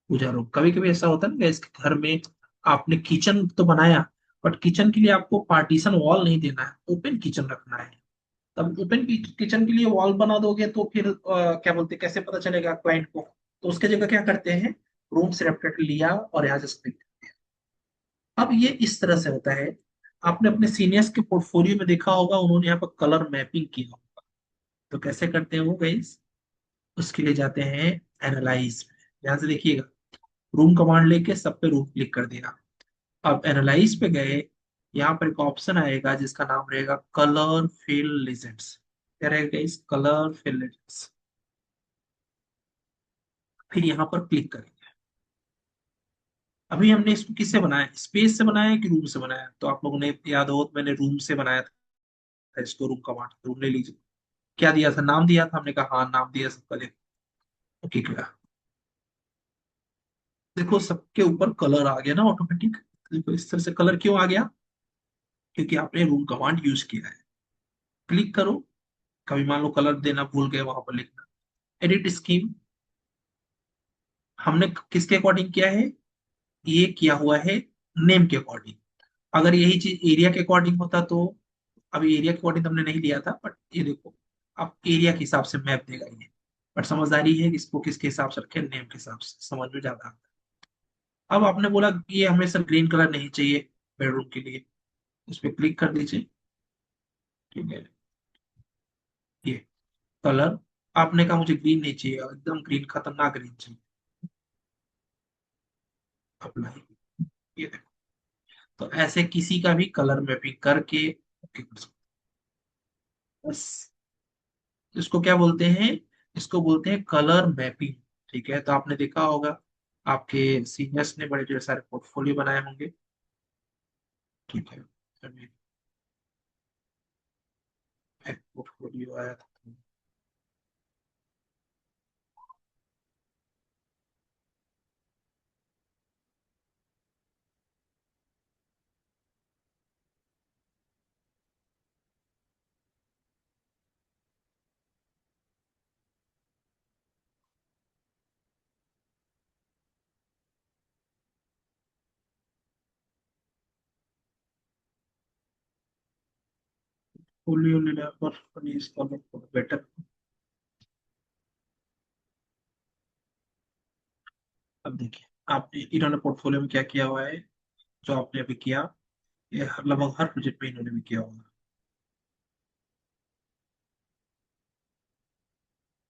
Speaker 2: पूजा रूम। कभी कभी ऐसा होता है ना कि इसके घर में आपने किचन तो बनाया बट किचन के लिए आपको पार्टीशन वॉल नहीं देना है, ओपन किचन रखना है। तब ओपन किचन के लिए वॉल बना दोगे तो फिर क्या बोलते हैं, कैसे पता चलेगा क्लाइंट को? तो उसके जगह क्या करते हैं, रूम सेपरेट लिया और यहाँ से split कर दिया। अब ये इस तरह से होता है। आपने अपने सीनियर्स के पोर्टफोलियो में देखा होगा उन्होंने यहाँ पर कलर मैपिंग किया होगा। तो कैसे करते हैं वो गाइस? उसके लिए जाते हैं एनालाइज में। ध्यान से देखिएगा, रूम कमांड लेके सब पे रूम क्लिक कर दिया। अब एनालाइज पे गए, यहाँ पर एक ऑप्शन आएगा जिसका नाम रहेगा कलर फिल लेजेंड्स। क्या रहेगा इस कलर फिल लेजेंड्स। फिर यहाँ पर क्लिक करेंगे। अभी हमने इसको किससे बनाया, स्पेस से बनाया कि रूम से बनाया? तो आप लोगों ने याद हो तो मैंने रूम से बनाया था इसको। रूम कमांड रूम ले लीजिए। क्या दिया था, नाम दिया था। हमने कहा हाँ नाम दिया सबका। देखो ओके किया। देखो सबके ऊपर कलर आ गया ना ऑटोमेटिक। देखो इस तरह से कलर क्यों आ गया, क्योंकि आपने रूम कमांड यूज किया है। क्लिक करो। कभी मान लो कलर देना भूल गए, वहां पर लिखना एडिट स्कीम। हमने किसके अकॉर्डिंग किया है, ये किया हुआ है नेम के अकॉर्डिंग। अगर यही चीज एरिया के अकॉर्डिंग होता तो, अभी एरिया के अकॉर्डिंग हमने नहीं लिया था बट ये देखो आप एरिया के हिसाब से मैप देगा ये। बट समझदारी है कि इसको किसके हिसाब से रखे, नेम के हिसाब से, समझ में ज्यादा आता है। अब आपने बोला कि ये हमें सर ग्रीन कलर नहीं चाहिए बेडरूम के लिए, उस पर क्लिक कर दीजिए। ठीक है, ये कलर आपने कहा मुझे ग्रीन नहीं चाहिए, एकदम ग्रीन खतरनाक ग्रीन चाहिए। अप्लाई, ये देखो। तो ऐसे किसी का भी कलर मैपिंग करके ओके कर सकते हैं। बस इसको क्या बोलते हैं, इसको बोलते हैं कलर मैपिंग। ठीक है, तो आपने देखा होगा आपके सीनियर्स ने बड़े ढेर सारे पोर्टफोलियो बनाए होंगे। ठीक है, अभी एक पोर्टफोलियो आया था। पोर्टफोलियो लेने पर इसका बेटर। अब देखिए आपने इन्होंने पोर्टफोलियो में क्या किया हुआ है, जो आपने अभी किया ये लगभग हर प्रोजेक्ट में इन्होंने भी किया होगा।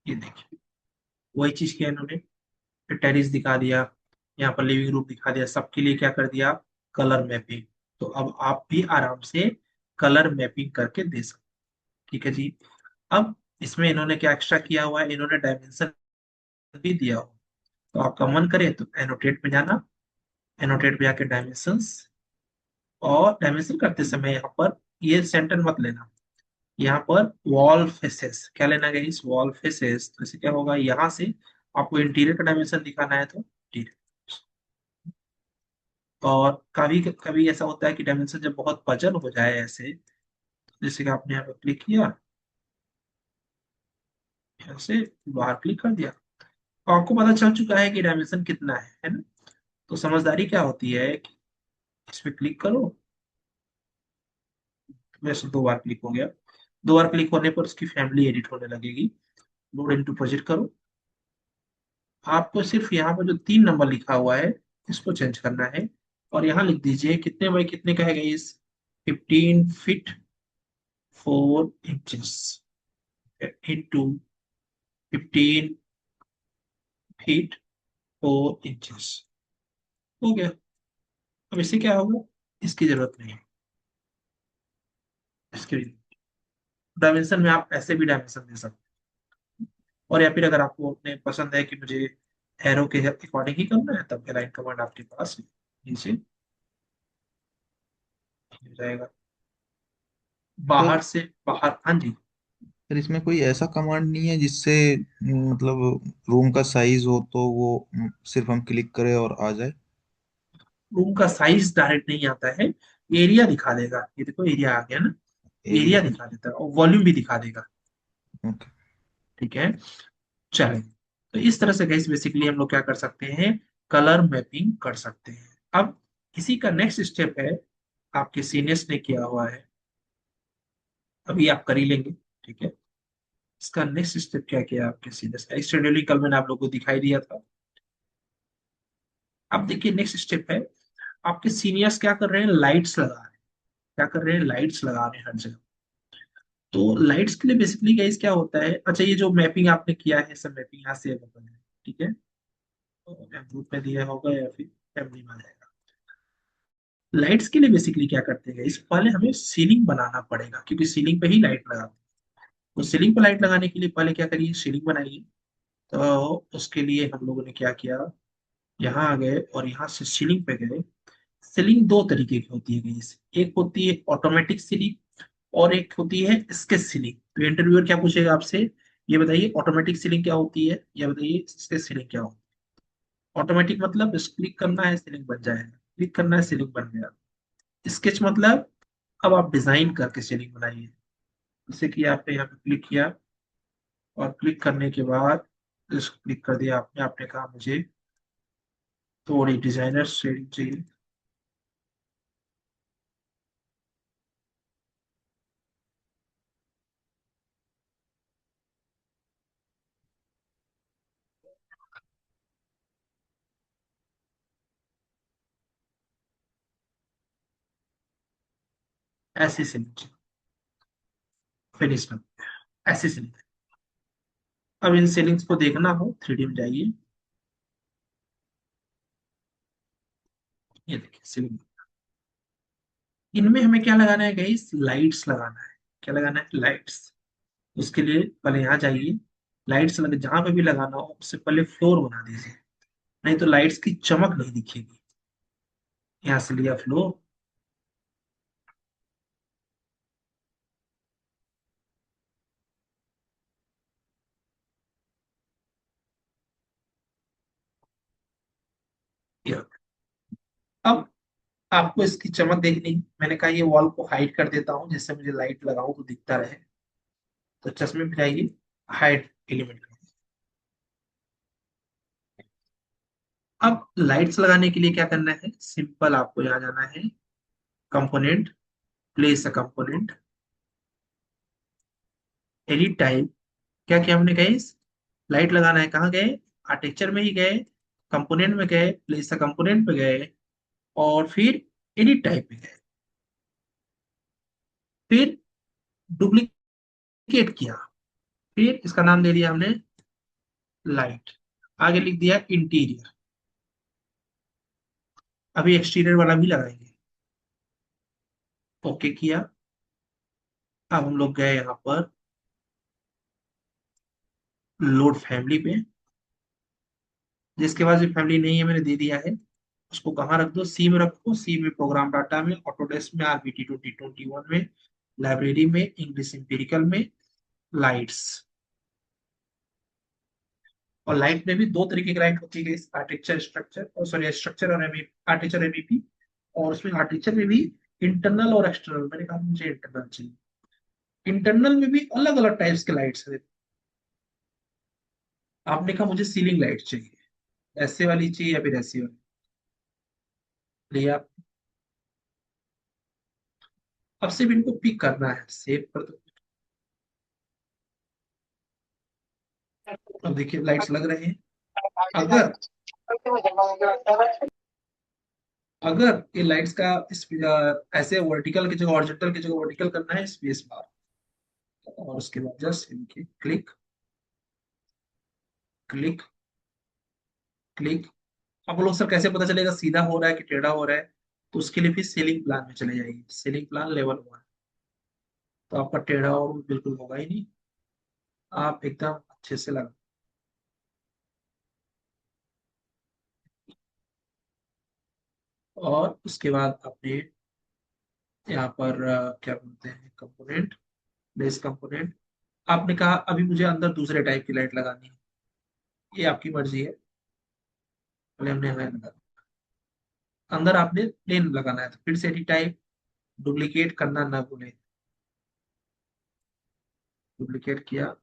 Speaker 2: ये देखिए वही चीज किया इन्होंने। टेरिस दिखा दिया, यहाँ पर लिविंग रूम दिखा दिया, सबके लिए क्या कर दिया, कलर मैपिंग। तो अब आप भी आराम से कलर मैपिंग करके दे सकते। ठीक है जी। अब इसमें इन्होंने क्या एक्स्ट्रा किया हुआ है, इन्होंने डायमेंशन भी दिया हुआ। तो आपका मन करे तो एनोटेट में जाना, एनोटेट में जाके डायमेंशंस, और डायमेंशन करते समय यहाँ पर ये सेंटर मत लेना, यहाँ पर वॉल फेसेस क्या लेना है, इस वॉल फेसेस। तो इसे क्या होगा, यहाँ से आपको इंटीरियर का डायमेंशन दिखाना है तो इंटीरियर। और कभी कभी ऐसा होता है कि डायमेंशन जब बहुत वजन हो जाए ऐसे, जैसे कि आपने यहाँ पर क्लिक किया, यहाँ से बाहर क्लिक कर दिया, तो आपको पता चल चुका है कि डायमेंशन कितना है ना। तो समझदारी क्या होती है कि इस पे क्लिक करो, वैसे 2 बार क्लिक हो गया, 2 बार क्लिक होने पर उसकी फैमिली एडिट होने लगेगी। लोड इनटू प्रोजेक्ट करो, आपको सिर्फ यहाँ पर जो 3 नंबर लिखा हुआ है इसको चेंज करना है, और यहाँ लिख दीजिए कितने बाई कितने का है इस 15 feet 4 inches into 15 feet 4 inches. हो गया। अब इससे क्या होगा, इसकी जरूरत नहीं है, इसके डायमेंशन में आप ऐसे भी डायमेंशन दे सकते हैं। और या फिर अगर आपको अपने पसंद है कि मुझे एरो के अकॉर्डिंग ही करना है, तब अलाइन कमांड आपके पास है, नीचे हो जाएगा,
Speaker 6: सर
Speaker 2: बाहर से बाहर। हाँ जी।
Speaker 6: सर इसमें कोई ऐसा कमांड नहीं है जिससे मतलब रूम का साइज हो तो वो सिर्फ हम क्लिक करें और आ जाए?
Speaker 2: रूम का साइज डायरेक्ट नहीं आता है, एरिया दिखा देगा, ये देखो एरिया आ गया ना,
Speaker 6: एरिया।
Speaker 2: एरिया दिखा देता है और वॉल्यूम भी दिखा देगा।
Speaker 6: ओके।
Speaker 2: ठीक है, चलें। तो इस तरह से गाइस बेसिकली हम लोग क्या कर सकते हैं, कलर मैपिंग कर सकते हैं। अब इसी का नेक्स्ट स्टेप है, आपके सीनियर्स ने किया हुआ है, अभी आप कर ही लेंगे। ठीक है, इसका नेक्स्ट स्टेप क्या किया आपके सीनियर्स का, शेड्यूलिंग कल मैंने आप लोगों को दिखाई दिया था। अब देखिए नेक्स्ट स्टेप है, आपके सीनियर्स क्या कर रहे हैं, लाइट्स लगा रहे हैं, क्या कर रहे हैं, लाइट्स लगा रहे हैं हर जगह। तो लाइट्स के लिए बेसिकली गाइस क्या होता है, अच्छा ये जो मैपिंग आपने किया है, सब मैपिंग यहाँ से बता है। ठीक है, तो ग्रुप में दिया होगा या फिर फैमिली में आ जाएगा। लाइट्स के लिए बेसिकली क्या करते हैं इस, पहले हमें सीलिंग बनाना पड़ेगा, क्योंकि सीलिंग पे ही लाइट लगाते हैं। तो सीलिंग पे लाइट लगाने के लिए पहले क्या करिए, सीलिंग बनाइए। तो उसके लिए हम लोगों ने क्या किया, यहाँ आ गए और यहाँ से सीलिंग पे गए। सीलिंग 2 तरीके की होती है गाइस, एक होती है ऑटोमेटिक सीलिंग और एक होती है स्केच सीलिंग। तो इंटरव्यूअर क्या पूछेगा आपसे, ये बताइए ऑटोमेटिक सीलिंग क्या होती है, या बताइए स्केच सीलिंग क्या होती है। ऑटोमेटिक मतलब बस क्लिक करना है सीलिंग बन जाएगा, क्लिक करना है सीलिंग बन गया। स्केच मतलब अब आप डिजाइन करके सीलिंग बनाइए। जैसे कि आपने यहाँ पे क्लिक किया, और क्लिक करने के बाद इसको क्लिक कर दिया आपने, आपने कहा मुझे थोड़ी डिजाइनर शेडिंग चाहिए। ऐसी सीलिंग फिनिश कर, ऐसी सीलिंग। अब इन सीलिंग्स को देखना हो 3D में जाइए, ये देखिए सीलिंग। इनमें हमें क्या लगाना है गाइस, लाइट्स लगाना है। क्या लगाना है, लाइट्स। उसके लिए पहले यहाँ जाइए, लाइट्स लगे जहां पे भी लगाना हो उससे पहले फ्लोर बना दीजिए, नहीं तो लाइट्स की चमक नहीं दिखेगी। यहाँ से लिया फ्लोर, अब आपको इसकी चमक देखनी है। मैंने कहा ये वॉल को हाइड कर देता हूँ, जिससे मुझे लाइट लगाऊं तो दिखता रहे। तो चश्मे पे जाइए, हाइड एलिमेंट। अब लाइट्स लगाने के लिए क्या करना है, सिंपल आपको यहाँ जाना है, component, place a component, any type. क्या किया हमने गए, लाइट लगाना है, कहाँ गए, आर्किटेक्चर में ही गए, कंपोनेंट में गए, प्लेस अ कंपोनेंट पे गए, और फिर एडिट टाइप पे गए, फिर डुप्लीकेट किया, फिर इसका नाम दे दिया हमने लाइट, आगे लिख दिया इंटीरियर। अभी एक्सटीरियर वाला भी लगाएंगे, ओके किया। अब हम लोग गए यहाँ पर लोड फैमिली पे। जिसके पास भी फैमिली नहीं है मैंने दे दिया है, उसको कहाँ रख दो, सी में रखो। सी में प्रोग्राम डाटा में, ऑटोडेस्क में, आरबीटी 2021 में, लाइब्रेरी में, इंग्लिश इंपेरिकल में, लाइट्स। और लाइट में भी दो तरीके की लाइट होती है, आर्किटेक्चर स्ट्रक्चर और सॉरी स्ट्रक्चर और आर्किटेक्चर एमईपी। और उसमें आर्किटेक्चर में भी इंटरनल और एक्सटर्नल, मैंने कहा मुझे इंटरनल चाहिए। इंटरनल में भी अलग अलग टाइप्स के लाइट्स है। आपने कहा मुझे सीलिंग लाइट चाहिए, ऐसे वाली चाहिए या फिर ऐसी वाली, लिया। अब सिर्फ इनको पिक करना है, सेव कर दो। अब देखिए लाइट्स लग रहे हैं। अगर अगर ये लाइट्स का ऐसे वर्टिकल की जगह हॉरिजॉन्टल की जगह वर्टिकल करना है, स्पेस बार, और उसके बाद जस्ट इनके क्लिक क्लिक क्लिक। आप लोग सर कैसे पता चलेगा सीधा हो रहा है कि टेढ़ा हो रहा है? तो उसके लिए फिर सीलिंग प्लान में चले जाइए, सीलिंग प्लान लेवल 1। तो आपका टेढ़ा और बिल्कुल होगा ही नहीं, आप एकदम अच्छे से लगा। और उसके बाद आपने यहाँ पर क्या बोलते हैं, कंपोनेंट, बेस कंपोनेंट। आपने कहा अभी मुझे अंदर दूसरे टाइप की लाइट लगानी है, ये आपकी मर्जी है। पहले हमने हमें लगा, अंदर आपने प्लेन लगाना है, तो फिर से टाइप, डुप्लीकेट करना ना भूलें। डुप्लीकेट किया,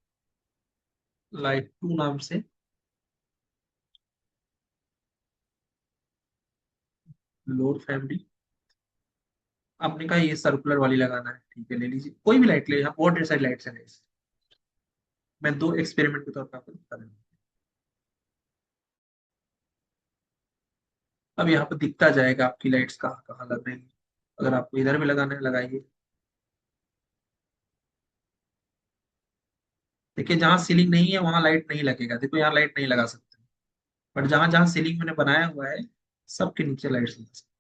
Speaker 2: लाइट 2 नाम से, लोड फैमिली। आपने कहा ये सर्कुलर वाली लगाना है, ठीक है ले लीजिए, कोई भी लाइट ले, यहाँ बहुत ढेर सारी लाइट्स है। मैं दो एक्सपेरिमेंट के तौर पर आपको दिखा रहा हूँ। अब यहाँ पर दिखता जाएगा आपकी लाइट्स कहाँ कहाँ लग रही है। अगर आपको इधर में लगाना है लगाइए। देखिए जहाँ सीलिंग नहीं है वहां लाइट नहीं लगेगा, देखो यहाँ लाइट नहीं लगा सकते, बट जहां जहां सीलिंग मैंने बनाया हुआ है सबके नीचे लाइट्स लगा सकते हैं।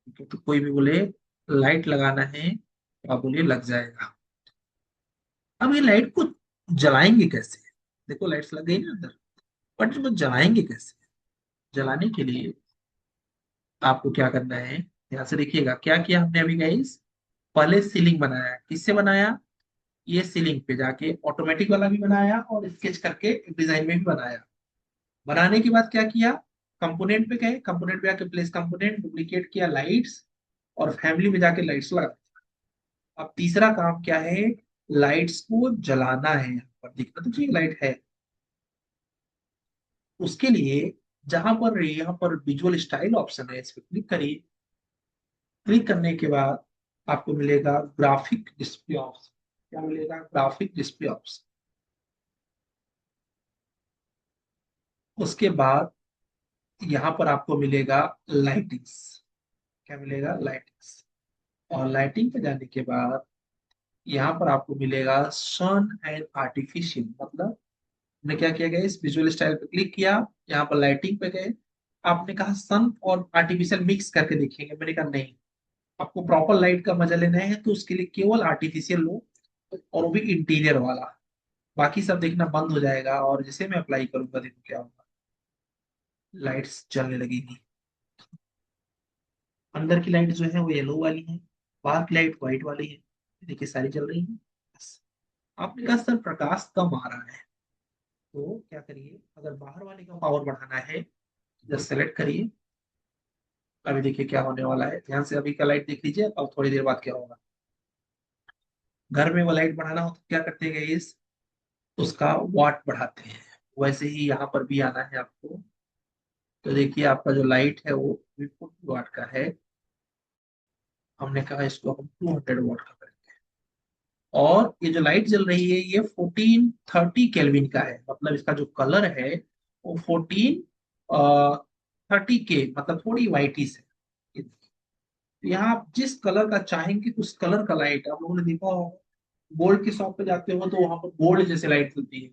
Speaker 2: ठीक है, तो कोई भी बोले लाइट लगाना है तो आप बोलिए लग जाएगा। अब ये लाइट को जलाएंगे कैसे? देखो लाइट्स लग गई ना अंदर, बट वो जलाएंगे कैसे? जलाने के लिए आपको क्या करना है, ध्यान से देखिएगा क्या किया हमने अभी गाइस। पहले सीलिंग बनाया, किससे बनाया? ये सीलिंग पे जाके ऑटोमेटिक वाला भी बनाया और स्केच करके डिजाइन में भी बनाया। बनाने के बाद क्या किया, कंपोनेंट पे गए, कंपोनेंट पे जाके प्लेस कंपोनेंट, डुप्लीकेट किया लाइट्स, और फैमिली में जाके लाइट्स लगा। अब तीसरा काम क्या है, लाइट्स को जलाना है। यहाँ पर दिखना तो चाहिए लाइट है। उसके लिए जहां पर यहाँ पर विजुअल स्टाइल ऑप्शन है, इस पर क्लिक करिए। क्लिक करने के बाद आपको मिलेगा ग्राफिक डिस्प्ले ऑप्शन। क्या मिलेगा? Graphic display option. उसके बाद यहाँ पर आपको मिलेगा लाइटिंग्स। क्या मिलेगा? लाइटिंग्स। और लाइटिंग पे जाने के बाद यहाँ पर आपको मिलेगा सन एंड आर्टिफिशियल। मतलब हमने क्या किया गया, इस विजुअल स्टाइल पे क्लिक किया, यहाँ पर लाइटिंग पे गए, आपने कहा सन और आर्टिफिशियल मिक्स करके देखेंगे। मैंने कहा नहीं, आपको प्रॉपर लाइट का मजा लेना है तो उसके लिए केवल आर्टिफिशियल लो, और वो भी इंटीरियर वाला। बाकी सब देखना बंद हो जाएगा, और जैसे मैं अप्लाई करूंगा देखो क्या होगा, लाइट्स जलने लगेगी। अंदर की लाइट जो है वो येलो वाली है, बाहर की लाइट व्हाइट वाली है। देखिए सारी जल रही है। बस। आपने कहा सर प्रकाश कम आ रहा है, तो क्या करिए, अगर बाहर वाले का पावर बढ़ाना है जस्ट सेलेक्ट करिए। अभी देखिए क्या होने वाला है, ध्यान से अभी का लाइट देख लीजिए, और थोड़ी देर बाद क्या होगा। घर में वो लाइट बढ़ाना हो तो क्या करते हैं इस, उसका वाट बढ़ाते हैं। वैसे ही यहाँ पर भी आना है आपको। तो देखिए आपका जो लाइट है वो 50 वाट का है, हमने कहा इसको हम 200 वाट का करेंगे। और ये जो लाइट जल रही है ये 1430 केल्विन का है, मतलब इसका जो कलर है वो 1430 के, मतलब थोड़ी वाइटी से। यहाँ आप जिस कलर का चाहेंगे उस कलर का लाइट, आप लोगों ने देखा होगा, गोल्ड की शॉप पे जाते हो तो वहां पर गोल्ड जैसे लाइट जलती है,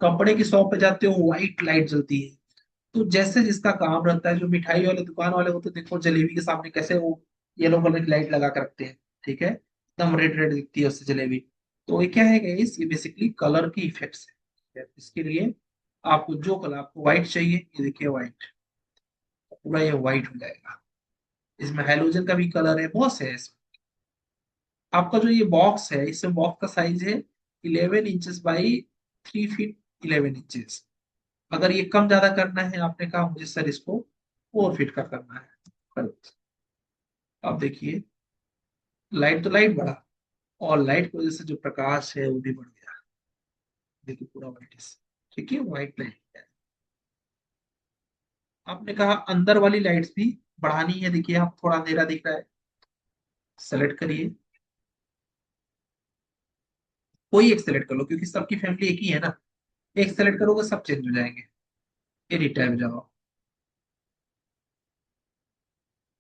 Speaker 2: कपड़े की शॉप पे जाते हो व्हाइट लाइट जलती है। तो जैसे जिसका काम रहता है, जो मिठाई वाले दुकान वाले होते हैं, देखो जलेबी के सामने कैसे वो येलो कलर की लाइट लगा कर रखते हैं, ठीक है, एकदम रेड रेड दिखती है उससे जलेबी। तो ये क्या है गाइस, ये बेसिकली कलर की इफेक्ट्स है। इसके लिए आपको जो कलर, आपको व्हाइट चाहिए, ये देखिए व्हाइट, पूरा ये व्हाइट हो जाएगा। इसमें हेलोजन का भी कलर है, बहुत से है इसमें। आपका जो ये बॉक्स है, इसमें बॉक्स का साइज है 11 इंचेस बाई 3 फीट 11 इंचेस। अगर ये कम ज्यादा करना है, आपने कहा मुझे सर इसको 4 फीट का करना है, करेक्ट। अब देखिए, लाइट तो लाइट बढ़ा, और लाइट की वजह से जो प्रकाश है वो भी बढ़ गया। देखिए पूरा व्हाइट, ठीक है, व्हाइट लाइट है। आपने कहा अंदर वाली लाइट्स भी बढ़ानी है, देखिए आप थोड़ा अंधेरा दिख रहा है, सेलेक्ट करिए, कोई एक सेलेक्ट कर लो, क्योंकि सबकी फैमिली एक ही है ना। एक सेलेक्ट करोगे सब चेंज हो जाएंगे। एडिट टैब जाओ,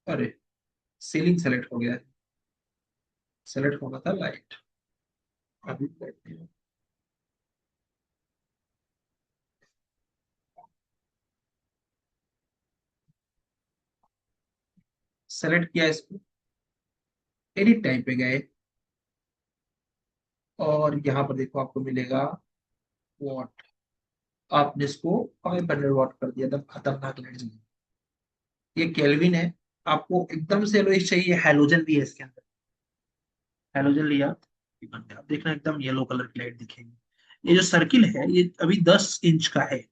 Speaker 2: अरे सीलिंग सेलेक्ट हो गया है, सेलेक्ट होना था लाइट, अभी लाइट नहीं है। सेलेक्ट किया इसको, एडिट टाइप पे गए, और यहाँ पर देखो आपको मिलेगा वॉट। आपने इसको 500 वॉट कर दिया, एकदम खतरनाक लाइट जली। ये केल्विन है। आपको एकदम से येलोइश चाहिए, हैलोजन भी है इसके अंदर। हैलोजन लिया, आप देखना एकदम येलो कलर की लाइट दिखेगी। ये जो सर्किल है ये अभी 10 इंच का है।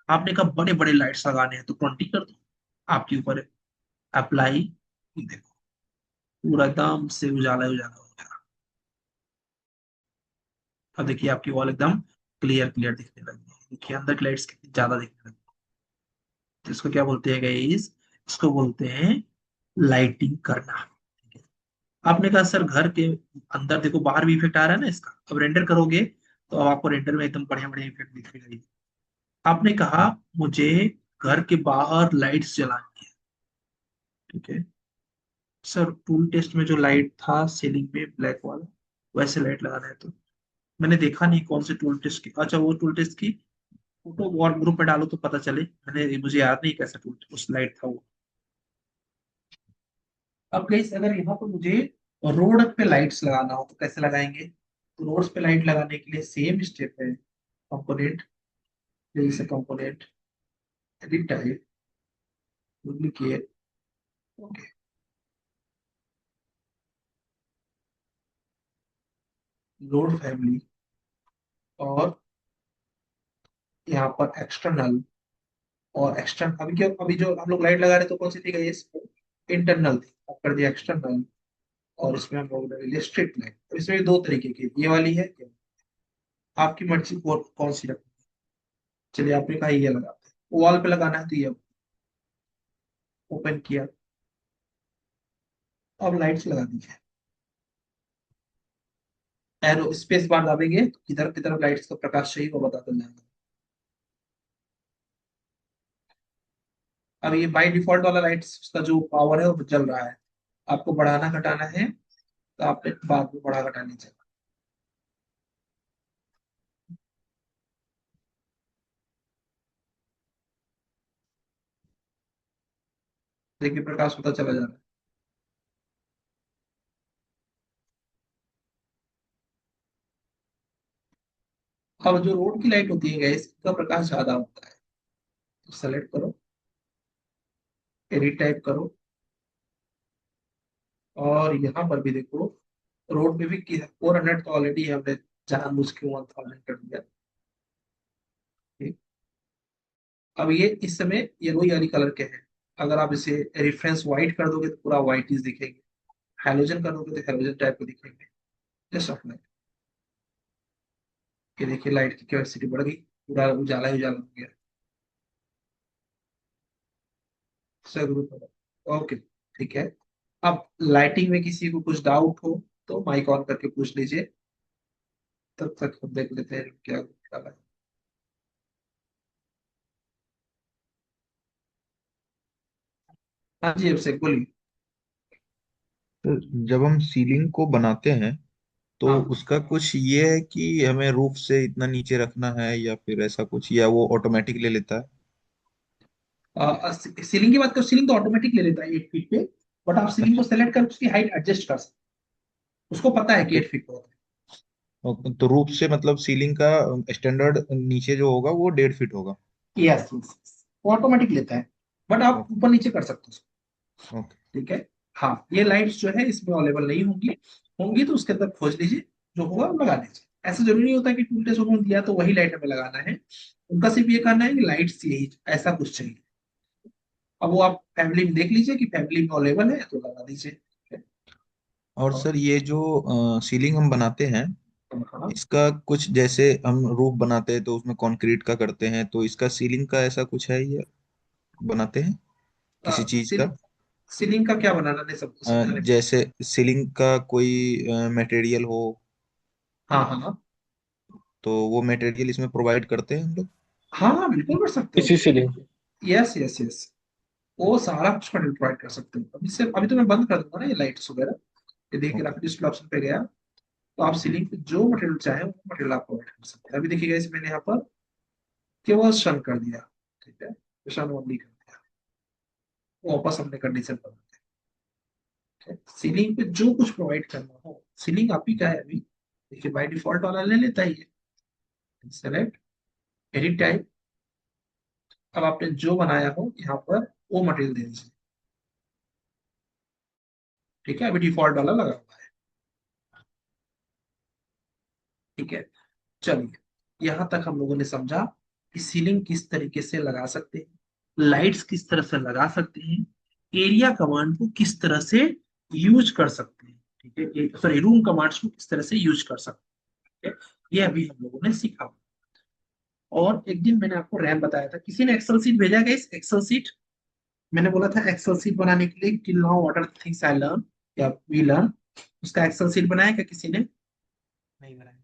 Speaker 2: आपने कहा बड़े बड़े लाइट्स लगाने हैं तो 20 कर दो, आपके ऊपर है। अप्लाई, देखो पूरा एकदम से उजाला उजाला हो गया। अब देखिए आपकी वॉल एकदम क्लियर क्लियर दिखने लगी है। देखिए अंदर की लाइट्स कितनी ज्यादा दिखने लगी। तो इसको क्या बोलते हैं गाइस, इसको बोलते हैं लाइटिंग करना। ठीक है। आपने कहा सर घर के अंदर देखो बाहर भी इफेक्ट आ रहा है ना इसका, अब रेंडर करोगे तो अब आपको रेंडर में एकदम बढ़िया बढ़िया इफेक्ट दिखेगा। आपने कहा मुझे घर के बाहर लाइट्स जलानी है, ठीक है। सर टूल टेस्ट में जो लाइट था सीलिंग पे ब्लैक वाला, वैसे लाइट लगाना है। तो मैंने देखा नहीं कौन से टूल टेस्ट की, अच्छा वो टूल टेस्ट की फोटो और ग्रुप में डालो तो पता चले। मुझे याद नहीं कैसा टूल उस लाइट था वो। अब गाइस अगर यहाँ पर मुझे रोड पे लाइट्स लगाना हो तो कैसे लगाएंगे। तो रोड्स पे लाइट लगाने के लिए सेम स्टेप है, कंपोनेंट, जैसे component, edit type, duplicate, okay, load family, और यहाँ पर एक्सटर्नल, और एक्सटर्नल अभी क्या, अभी जो हम लोग लाइट लगा रहे तो कौन सी थी ये, इंटरनल थी, अब कर दिया एक्सटर्नल। और इसमें हम लोग लगा लिया स्ट्रिप लाइट। तो इसमें भी दो तरीके की, ये वाली है, आपकी मर्जी कौन सी रखनी है। चलिए आपने कहा ये लगाते हैं, वॉल पे लगाना है तो ये ओपन किया, अब लाइट्स लगा दी है। एरो स्पेस बार दाबेंगे तो किधर की तरफ लाइट्स का प्रकाश चाहिए वो बताता जाएगा। अब ये बाय डिफॉल्ट वाला लाइट्स का जो पावर है वो चल रहा है। आपको बढ़ाना घटाना है तो आपने बाद में बढ़ा घटा लीजिए। देखिए प्रकाश होता चला जा रहा है। अब जो रोड की लाइट होती है गैस, इसका प्रकाश ज्यादा होता है। तो सेलेक्ट करो, एडिट टाइप करो, और यहाँ पर भी देखो रोड में भी 400 तो ऑलरेडी हमने जानबूझ के 1000 कर दिया। ठीक। अब ये इस समय ये वही वाली कलर के हैं। अगर आप इसे रेफरेंस व्हाइट कर दोगे तो पूरा व्हाइट इज दिखेंगे, हेलोजन कर दोगे तो हेलोजन टाइप के दिखेंगे। जस्ट ऑफ लाइट, ये देखिए लाइट की कैपेसिटी बढ़ गई, पूरा उजाला ही उजाला हो गया। ओके, ठीक है। अब लाइटिंग में किसी को कुछ डाउट हो तो माइक ऑन करके पूछ लीजिए, तब तक हम देख लेते हैं क्या क्या है। हाँ जी, अभिषेक बोलिए।
Speaker 6: तो जब हम सीलिंग को बनाते हैं तो
Speaker 2: हाँ,
Speaker 6: उसका कुछ ये है कि हमें रूफ से इतना नीचे रखना है या फिर ऐसा कुछ, या वो ऑटोमेटिक ले लेता है?
Speaker 2: सीलिंग की बात करो, सीलिंग तो ऑटोमेटिक ले लेता है 8 फीट पे। बट आप सीलिंग को
Speaker 6: अच्छा।
Speaker 2: सेलेक्ट कर उसकी हाइट एडजस्ट कर सकते हैं। उसको पता है कि
Speaker 6: तो
Speaker 2: 8 फीट पे होता है।
Speaker 6: तो रूफ से मतलब सीलिंग का स्टैंडर्ड नीचे जो होगा वो 1.5 फीट होगा।
Speaker 2: यस यस, वो ऑटोमेटिक लेता है, बट आप
Speaker 6: ओके।
Speaker 2: ऊपर नीचे कर सकते हो।
Speaker 6: ओके।
Speaker 2: ठीक है। हाँ, ये लाइट्स जो है इसमें अवेलेबल नहीं होंगी, होंगी तो उसके अंदर खोज लीजिए, जो होगा वो लगा लीजिए। ऐसा जरूरी नहीं होता कि टूटे उन्होंने दिया तो वही लाइट हमें लगाना है, उनका सिर्फ ये कहना है कि लाइट्स यही ऐसा कुछ चाहिए। अब वो आप फैमिली में देख लीजिए कि फैमिली में अवेलेबल है तो लगा दीजिए। ठीक है?
Speaker 6: और
Speaker 2: और
Speaker 6: सर ये जो सीलिंग हम बनाते हैं,
Speaker 2: हाँ,
Speaker 6: इसका कुछ जैसे हम रूफ बनाते हैं तो उसमें कंक्रीट का करते हैं, तो इसका सीलिंग का ऐसा कुछ है ये बनाते हैं किसी चीज का?
Speaker 2: सीलिंग का क्या बनाना नहीं सब समझाने में।
Speaker 6: जैसे सीलिंग का कोई मटेरियल हो,
Speaker 2: हाँ हाँ
Speaker 6: तो वो मटेरियल इसमें प्रोवाइड करते हैं हम लोग?
Speaker 2: हाँ हाँ, बिल्कुल कर सकते हो।
Speaker 1: किसी से नहीं।
Speaker 2: यस यस यस, वो सारा कुछ प्रोवाइड कर सकते हो। अभी से अभी तो मैं बंद कर दूंगा ना ये लाइट्स वगैरह। ये देखिए
Speaker 6: ओके।
Speaker 2: ग्राफिक डिस्प्ले ऑप्शन पे गया, तो आप सीलिंग पे जो मटेरियल चाहे वो मटेरियल आप प्रोवाइड कर सकते हैं। अभी देखिएगा इस मैंने यहाँ पर केवल शन कर दिया। ठीक है, शन ओनली कर दिया, वो वापस हमने कंडीशन बना दिया। सीलिंग पे जो कुछ प्रोवाइड करना हो, सीलिंग आप ही का है अभी, देखिए बाय डिफॉल्ट वाला ले लेता ही है। सेलेक्ट, एडिट टाइप, अब आपने जो बनाया हो यहाँ पर वो मटेरियल दे दीजिए। ठीक है, अभी डिफॉल्ट वाला लगा हुआ है। ठीक है, चलिए यहां तक हम लोगों ने समझा कि सीलिंग किस तरीके से लगा सकते हैं, लाइट्स किस तरह से लगा सकते हैं, एरिया कमांड को किस तरह से यूज कर सकते हैं। ठीक है, सॉरी, रूम कमांड्स को किस तरह से यूज कर सकते हैं, ये अभी हम लोगों ने सीखा। और एक दिन मैंने आपको रैम बताया था, किसी ने एक्सेल शीट भेजा गया, इस एक्सेल शीट मैंने बोला था एक्सेल शीट बनाने के लिए till now what are the things I learn या वी लर्न, उसका एक्सेल शीट बनाया क्या किसी ने? नहीं बनाया।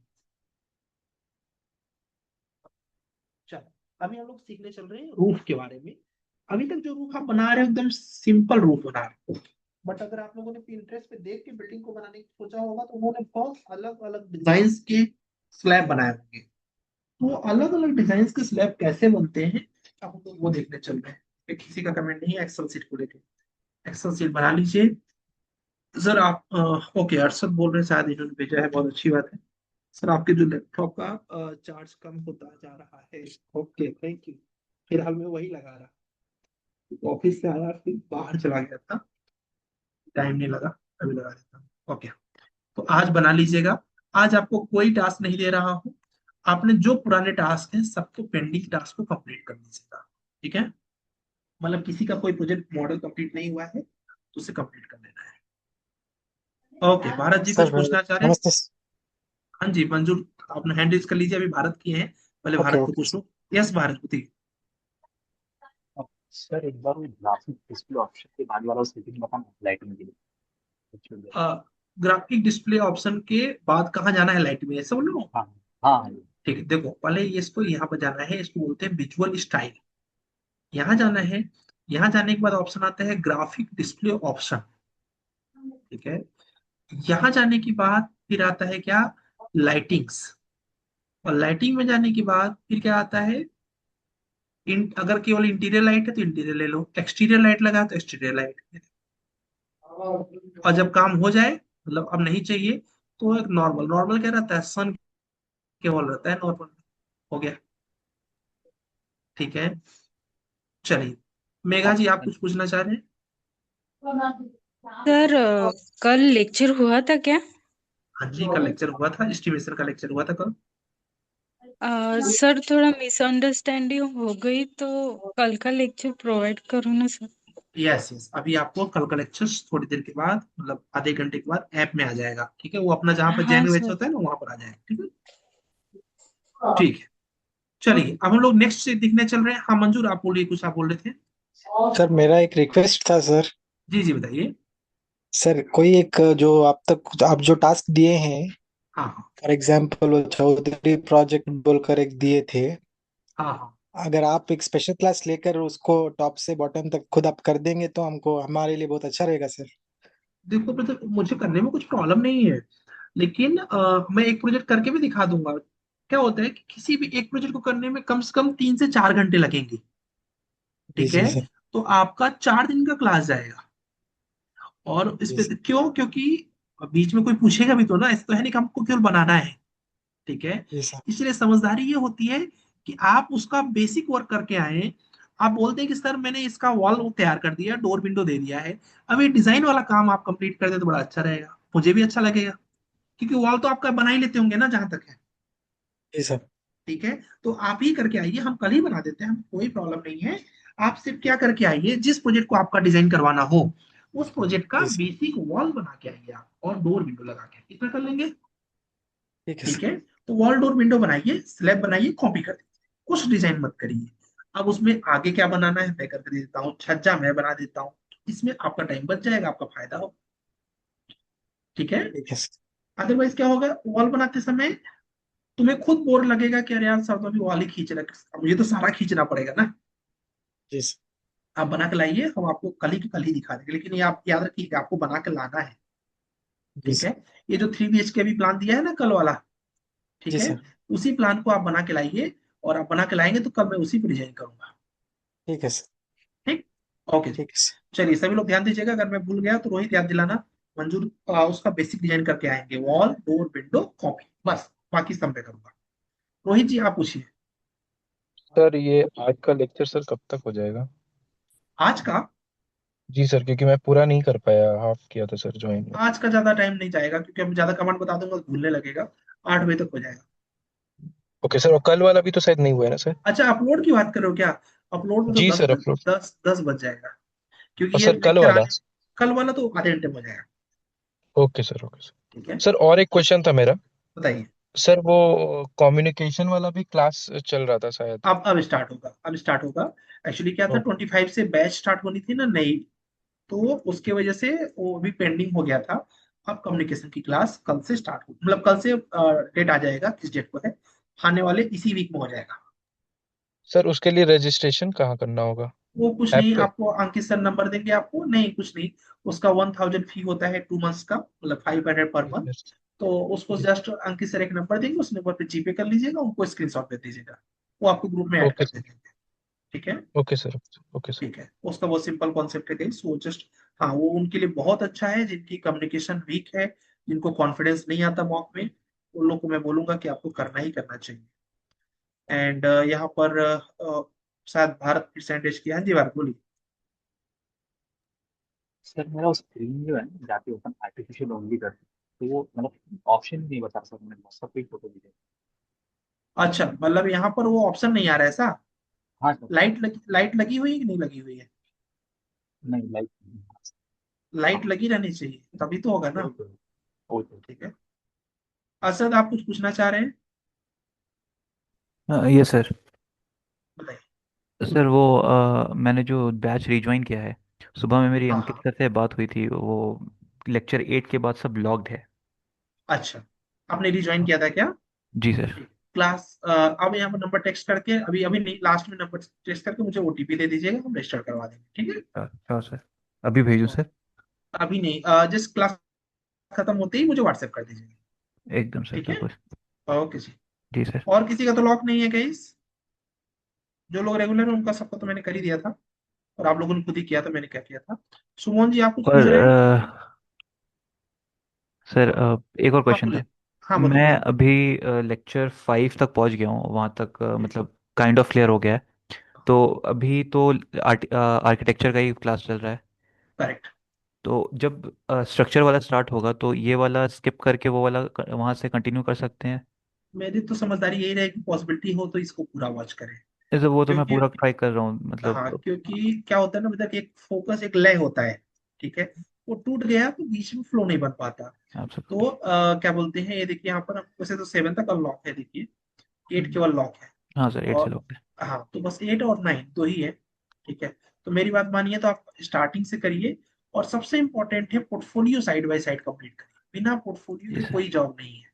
Speaker 2: चलो, अभी हम लोग सीखने चल रहे हैं रूफ के बारे में। अभी तक जो रूफ आप बना रहे हो एकदम सिंपल रूफ बना रहे हो, बट अगर आप लोगों ने Pinterest पे देख के बिल्डिंग को बनाने की सोचा होगा तो उन्होंने बहुत अलग अलग डिजाइन के स्लैब बनाए होंगे। तो अलग अलग डिजाइन के स्लैब कैसे बनते हैं, अब हम लोग वो देखने चल रहे हैं। किसी का कमेंट नहीं है एक्सेल शीट को लेकर, एक्सेल शीट बना लीजिए। सर आप ओके, अरशद बोल रहे हैं, शायद इन्होंने भेजा है, बहुत अच्छी बात है। सर आपके जो लैपटॉप का चार्ज कम होता जा रहा है। Okay, thank you. फिलहाल मैं वही लगा रहा, ऑफिस से आया फिर बाहर चला गया था, टाइम नहीं लगा, अभी लगा देता हूँ। ओके, तो आज बना लीजिएगा। आज आपको कोई टास्क नहीं दे रहा हूँ, आपने जो पुराने टास्क हैं सबको पेंडिंग टास्क को कंप्लीट कर लीजिएगा। ठीक है, मतलब किसी का कोई प्रोजेक्ट मॉडल कंप्लीट नहीं हुआ है तो उसे कंप्लीट कर लेना है। ओके, भारत जी कुछ
Speaker 7: सर
Speaker 2: पूछना चाह रहे हैं?
Speaker 7: नमस्ते।
Speaker 2: हाँ जी मंजूर, आपने हैंड रेज कर लीजिए, अभी भारत की हैं, पहले
Speaker 7: ओके
Speaker 2: भारत को
Speaker 7: ओके
Speaker 2: पूछ लो। यस भारत बताइए।
Speaker 8: सर एक बार वो ग्राफिक डिस्प्ले ऑप्शन के बाद वाला सेटिंग बताना लाइटिंग के लिए कुछ भी।
Speaker 2: ग्राफिक डिस्प्ले ऑप्शन के बाद कहाँ जाना है लाइट में, ऐसा बोल रहे हो?
Speaker 8: हाँ हाँ।
Speaker 2: ठीक है, देखो पहले ये इसको यहाँ पर जाना है, इसको बोलते हैं विजुअल स्टाइल। यहाँ जाना है, यहाँ जाने के बाद ऑप्शन आता है ग्राफिक डिस्प्ले ऑप्शन। ठीक है, यहाँ जाने के बाद फिर आता है क्या, लाइटिंग्स। और लाइटिंग में जाने के बाद फिर क्या आता है, अगर केवल इंटीरियर लाइट है तो इंटीरियर ले लो, एक्सटीरियर लाइट लगा तो एक्सटीरियर लाइट। और जब काम हो जाए, मतलब अब नहीं चाहिए, तो एक नॉर्मल, नॉर्मल क्या रहता है, सन केवल रहता है नॉर्मल। हो गया। ठीक है, चलिए मेघा जी आप कुछ पूछना चाह रहे हैं?
Speaker 9: सर कल लेक्चर हुआ था क्या?
Speaker 2: हाँ जी, कल लेक्चर हुआ था, एस्टिमेशन का लेक्चर हुआ था कल।
Speaker 9: सर थोड़ा मिसअंडरस्टैंडिंग हो गई तो कल का लेक्चर प्रोवाइड करो ना सर।
Speaker 2: यस यस, अभी आपको कल का लेक्चर थोड़ी देर के बाद, मतलब आधे घंटे के बाद ऐप में आ जाएगा। ठीक है, वो अपना जहाँ पर
Speaker 9: हाँ
Speaker 2: जैन वेच
Speaker 9: सर।
Speaker 2: होता है ना वहां पर आ जाएगा। ठीक है, ठीक है, चलिए अब हम लोग नेक्स्ट से दिखने चल रहे हैं। हाँ मंजूर आप बोलिए, कुछ आप बोल रहे थे।
Speaker 7: सर मेरा एक रिक्वेस्ट था सर।
Speaker 2: जी जी बताइए।
Speaker 7: सर कोई एक जो आप जो टास्क दिए हैं,
Speaker 2: हाँ हाँ
Speaker 7: फॉर एग्जांपल वो चौधरी प्रोजेक्ट बोलकर एक दिए थे,
Speaker 2: हाँ हाँ,
Speaker 7: अगर आप एक स्पेशल क्लास लेकर उसको टॉप से बॉटम तक खुद आप कर देंगे तो हमको हमारे लिए बहुत अच्छा रहेगा सर।
Speaker 2: देखो मतलब मुझे करने में कुछ प्रॉब्लम नहीं है, लेकिन मैं एक प्रोजेक्ट करके भी दिखा दूंगा। क्या होता है कि किसी भी एक प्रोजेक्ट को करने में कम से कम 3 से 4 घंटे लगेंगे।
Speaker 7: जी
Speaker 2: ठीक
Speaker 7: जी
Speaker 2: है,
Speaker 7: सर।
Speaker 2: तो आपका 4 दिन का क्लास जाएगा। और इस
Speaker 7: जी
Speaker 2: पे क्यों, क्योंकि बीच में कोई पूछेगा भी तो ना, ऐसा तो है नहीं कि हमको केवल बनाना है। ठीक है।
Speaker 7: जी सर।
Speaker 2: इसलिए समझदारी ये होती है कि आप उसका बेसिक वर्क करके आए। आप बोलते हैं कि सर मैंने इसका वॉल तैयार कर दिया, डोर विंडो दे दिया है, अब ये डिजाइन वाला काम आप कंप्लीट कर दे तो बड़ा अच्छा रहेगा, मुझे भी अच्छा लगेगा, क्योंकि वॉल तो आपका बना ही लेते होंगे ना जहां तक है।
Speaker 7: जी सर।
Speaker 2: ठीक है, तो आप ही करके आइए, हम कल ही बना देते हैं, हम कोई प्रॉब्लम नहीं है। आप सिर्फ क्या करके आइए, जिस प्रोजेक्ट को आपका डिजाइन करवाना हो उस प्रोजेक्ट का
Speaker 7: जी सर।
Speaker 2: बेसिक वॉल बना के आइए आप, और डोर विंडो लगा के इतना कर लेंगे।
Speaker 7: ठीक है
Speaker 2: ठीक
Speaker 7: सर।
Speaker 2: है, तो वॉल डोर विंडो बनाइए, स्लैब बनाइए, कॉपी कर दीजिए, कुछ डिजाइन मत करिए। अब उसमें आगे क्या बनाना है मैं करके दे देता हूँ, छज्जा मैं बना देता हूँ, इसमें आपका टाइम बच जाएगा, आपका फायदा हो। ठीक है।
Speaker 7: ठीक है सर।
Speaker 2: अदरवाइज क्या होगा, वॉल बनाते समय तुम्हें खुद बोर लगेगा कि अरे यार सर तो अभी वॉल ही खींच रहा है, मुझे तो सारा खींचना पड़ेगा ना।
Speaker 7: जी सर।
Speaker 2: आप बना के लाइए, हम आपको कल ही के कल ही दिखा देंगे, लेकिन ये आप याद रखिएगा आपको बना के लाना है।
Speaker 7: जी
Speaker 2: ठीक
Speaker 7: सर।
Speaker 2: है, ये जो 3 BHK भी प्लान दिया है ना कल वाला,
Speaker 7: जी
Speaker 2: ठीक है,
Speaker 7: सर।
Speaker 2: उसी प्लान को आप बना के लाइए, और आप बना के लाएंगे तो कल मैं उसी पर डिजाइन करूंगा।
Speaker 7: ठीक है सर।
Speaker 2: ठीक। ओके जी।
Speaker 7: ठीक है सर।
Speaker 2: चलिए सभी लोग ध्यान दीजिएगा, अगर मैं भूल गया तो रोहित याद दिलाना। मंजूर उसका बेसिक डिजाइन करके आएंगे, वॉल डोर विंडो कॉपी, बस बाकी सब मैं करूंगा। रोहित जी आप पूछिए।
Speaker 10: सर ये आज का लेक्चर सर कब तक हो जाएगा?
Speaker 2: आज का?
Speaker 10: जी सर, क्योंकि मैं पूरा नहीं कर पाया, हाफ किया था सर ज्वाइन में।
Speaker 2: आज का ज्यादा टाइम नहीं जाएगा, क्योंकि अब ज्यादा कमांड बता दूंगा तो भूलने लगेगा। 8 बजे तक हो जाएगा।
Speaker 10: ओके सर, और कल वाला भी तो शायद नहीं हुआ है ना सर?
Speaker 2: अच्छा, अपलोड की बात कर रहे हो क्या? अपलोड में तो
Speaker 10: जी
Speaker 2: दस
Speaker 10: सर,
Speaker 2: बज
Speaker 10: अपलोड।
Speaker 2: दस दस बज जाएगा, क्योंकि
Speaker 10: और
Speaker 2: ये
Speaker 10: सर कल
Speaker 2: लेक्चर
Speaker 10: वाला?
Speaker 2: आने, कल वाला तो आधे घंटे में हो जाएगा।
Speaker 10: Okay sir, okay sir.
Speaker 2: ठीक है,
Speaker 10: सर और एक क्वेश्चन था मेरा।
Speaker 2: बताइए।
Speaker 10: सर वो कम्युनिकेशन वाला भी क्लास चल रहा था शायद।
Speaker 2: अब स्टार्ट होगा, अब स्टार्ट होगा। एक्चुअली क्या था,
Speaker 10: ओ,
Speaker 2: 25 से बैच स्टार्ट होनी थी ना नई, तो उसके वजह से वो भी पेंडिंग हो गया था। अब कम्युनिकेशन की क्लास कल से स्टार्ट हो, मतलब कल से डेट आ जाएगा, किस डेट को है, आने वाले इसी वीक में हो जाएगा।
Speaker 10: सर उसके लिए रजिस्ट्रेशन कहाँ करना होगा?
Speaker 2: वो कुछ
Speaker 10: ऐप
Speaker 2: नहीं,
Speaker 10: पे?
Speaker 2: आपको अंकित सर नंबर देंगे, आपको नहीं कुछ नहीं। उसका 1000 फी होता है 2 मंथ्स का, मतलब 500 पर मंथ।
Speaker 10: जी
Speaker 2: तो उसको
Speaker 10: जी।
Speaker 2: जस्ट अंकित सर एक नंबर देंगे, उस नंबर पे जीपे कर लीजिएगा, उनको स्क्रीनशॉट भेज दीजिएगा, वो आपको ग्रुप में ऐड
Speaker 10: ओके
Speaker 2: कर
Speaker 10: सर।
Speaker 2: देंगे। ठीक है।
Speaker 10: Okay sir. Okay sir.
Speaker 2: ठीक है, उसका बहुत सिंपल कॉन्सेप्ट है गाइस, वो जस्ट, हाँ वो उनके लिए बहुत अच्छा है जिनकी कम्युनिकेशन वीक है, जिनको कॉन्फिडेंस नहीं आता मॉक में, उन लोग को मैं बोलूंगा कि आपको करना ही करना चाहिए। एंड यहाँ पर शायद भारत परसेंटेज की, हाँ जी भारत बोलिए।
Speaker 8: सर मेरा उस स्क्रीन में जो है ना, जाके ओपन आर्टिफिशियल ओनली कर, तो वो मतलब ऑप्शन नहीं बता सर, मैंने व्हाट्सएप पे फोटो दी है।
Speaker 2: अच्छा, मतलब यहाँ पर वो ऑप्शन नहीं आ रहा है ऐसा?
Speaker 8: हाँ सर।
Speaker 2: लाइट लगी हुई है कि नहीं लगी हुई है?
Speaker 8: नहीं लाइक।
Speaker 2: लाइट लगी रहनी चाहिए तभी तो होगा ना।
Speaker 8: वही तो, वही तो।
Speaker 2: ठीक है, असद आप कुछ पूछना चाह रहे हैं?
Speaker 11: ये सर।
Speaker 2: बताइए।
Speaker 11: सर वो मैंने जो बैच रिज्वाइन किया है, सुबह में मेरी
Speaker 2: हाँ
Speaker 11: अंकित
Speaker 2: हाँ।
Speaker 11: सर से बात हुई थी, वो लेक्चर 8 के बाद सब लॉग्ड है।
Speaker 2: अच्छा, आपने रिज्वाइन किया था क्या?
Speaker 11: जी सर।
Speaker 2: क्लास अब यहाँ पर नंबर टेक्स्ट करके, अभी अभी नहीं, लास्ट में नंबर टेक्स्ट करके मुझे ओटीपी दे दीजिएगा, हम रजिस्टर करवा देंगे। ठीक है।
Speaker 11: Sure sir. अभी भेजूँ सर?
Speaker 2: अभी नहीं, जिस क्लास खत्म होते ही मुझे व्हाट्सएप कर दीजिएगा।
Speaker 11: एकदम सर,
Speaker 2: ठीक है।
Speaker 11: बिल्कुल।
Speaker 2: ओके जी।
Speaker 11: जी सर।
Speaker 2: और किसी का तो लॉक नहीं है गाइस? जो लोग रेगुलर हैं उनका सबका तो मैंने कर ही दिया था, और आप लोगों ने खुद ही किया था, मैंने क्या किया था। सुमन जी आप कुछ पूछ
Speaker 11: और
Speaker 2: रहे हैं?
Speaker 11: सर एक और
Speaker 2: हाँ
Speaker 11: क्वेश्चन
Speaker 2: बोलिए।
Speaker 11: था।
Speaker 2: हाँ बोलिए।
Speaker 11: मैं अभी लेक्चर 5 तक पहुंच गया हूँ, वहाँ तक मतलब काइंड ऑफ क्लियर हो गया है। तो अभी तो आर्किटेक्चर का ही क्लास चल रहा है।
Speaker 2: करेक्ट।
Speaker 11: तो जब स्ट्रक्चर वाला स्टार्ट होगा तो ये वाला स्किप करके वो वाला वहाँ से कंटिन्यू कर सकते हैं?
Speaker 2: मेरी तो समझदारी यही रहेगी, पॉसिबिलिटी हो तो इसको पूरा वॉच करें।
Speaker 11: जैसे वो तो मैं
Speaker 2: क्योंकि
Speaker 11: पूरा ट्राई कर रहा हूँ
Speaker 2: हाँ,
Speaker 11: मतलब।
Speaker 2: क्योंकि क्या होता है ना, मतलब एक फोकस एक लय होता है। ठीक है, वो टूट गया तो बीच में फ्लो नहीं बन पाता। तो
Speaker 11: एब्सोल्युटली।
Speaker 2: क्या बोलते हैं, ये देखिए यहाँ पर वैसे तो 7 तक अनलॉक है, देखिए 8 केवल लॉक है।
Speaker 11: हाँ सर, 8 से
Speaker 2: और
Speaker 11: लोग हैं।
Speaker 2: हाँ, तो बस 8 और 9 दो ही है। ठीक है, तो मेरी बात मानिए तो आप स्टार्टिंग से करिए, और सबसे इंपॉर्टेंट है portfolio side by side complete करिए, बिना पोर्टफोलियो
Speaker 11: जी
Speaker 2: के
Speaker 11: सर।
Speaker 2: कोई जॉब नहीं है।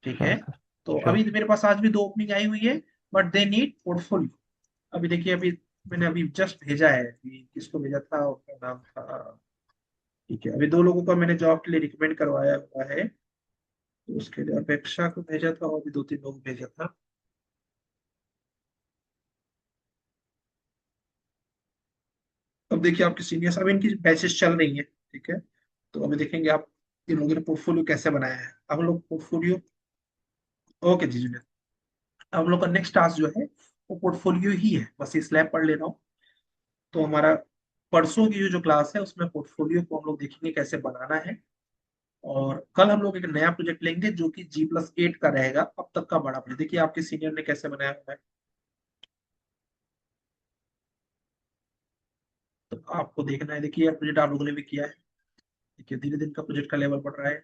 Speaker 2: ठीक है,
Speaker 11: श्योर सर।
Speaker 2: तो
Speaker 11: श्योर।
Speaker 2: अभी मेरे पास आज भी 2 ओपनिंग आई हुई है, बट दे नीड पोर्टफोलियो। अभी देखिए, अभी मैंने अभी जस्ट भेजा है, अभी किसको भेजा था, उसका नाम था, ठीक है, अभी 2 लोगों का मैंने जॉब के लिए रिकमेंड करवाया हुआ है, तो उसके लिए अपेक्षा को भेजा था, और भी 2-3 लोग भेजा था। अब देखिए आपके सीनियर्स, अब इनकी बैचेस चल रही हैं। ठीक है, तो अभी देखेंगे आप इन लोगों ने पोर्टफोलियो कैसे बनाया है। अब हम लोग पोर्टफोलियो ओके जी जुनेद, अब हम लोग का नेक्स्ट टास्क जो है वो पोर्टफोलियो ही है, बस ये स्लैब पढ़ ले रहा हूँ। तो हमारा परसों की जो क्लास है उसमें पोर्टफोलियो को हम लोग देखेंगे कैसे बनाना है, और कल हम लोग एक नया प्रोजेक्ट लेंगे जो कि G+8 का रहेगा, अब तक का बड़ा प्रोजेक्ट। देखिए आपके सीनियर ने कैसे बनाया हुआ है, तो आपको देखना है। देखिए यार प्रोजेक्ट आप लोगों ने भी किया है, देखिए धीरे धीरे का प्रोजेक्ट का लेवल बढ़ रहा है,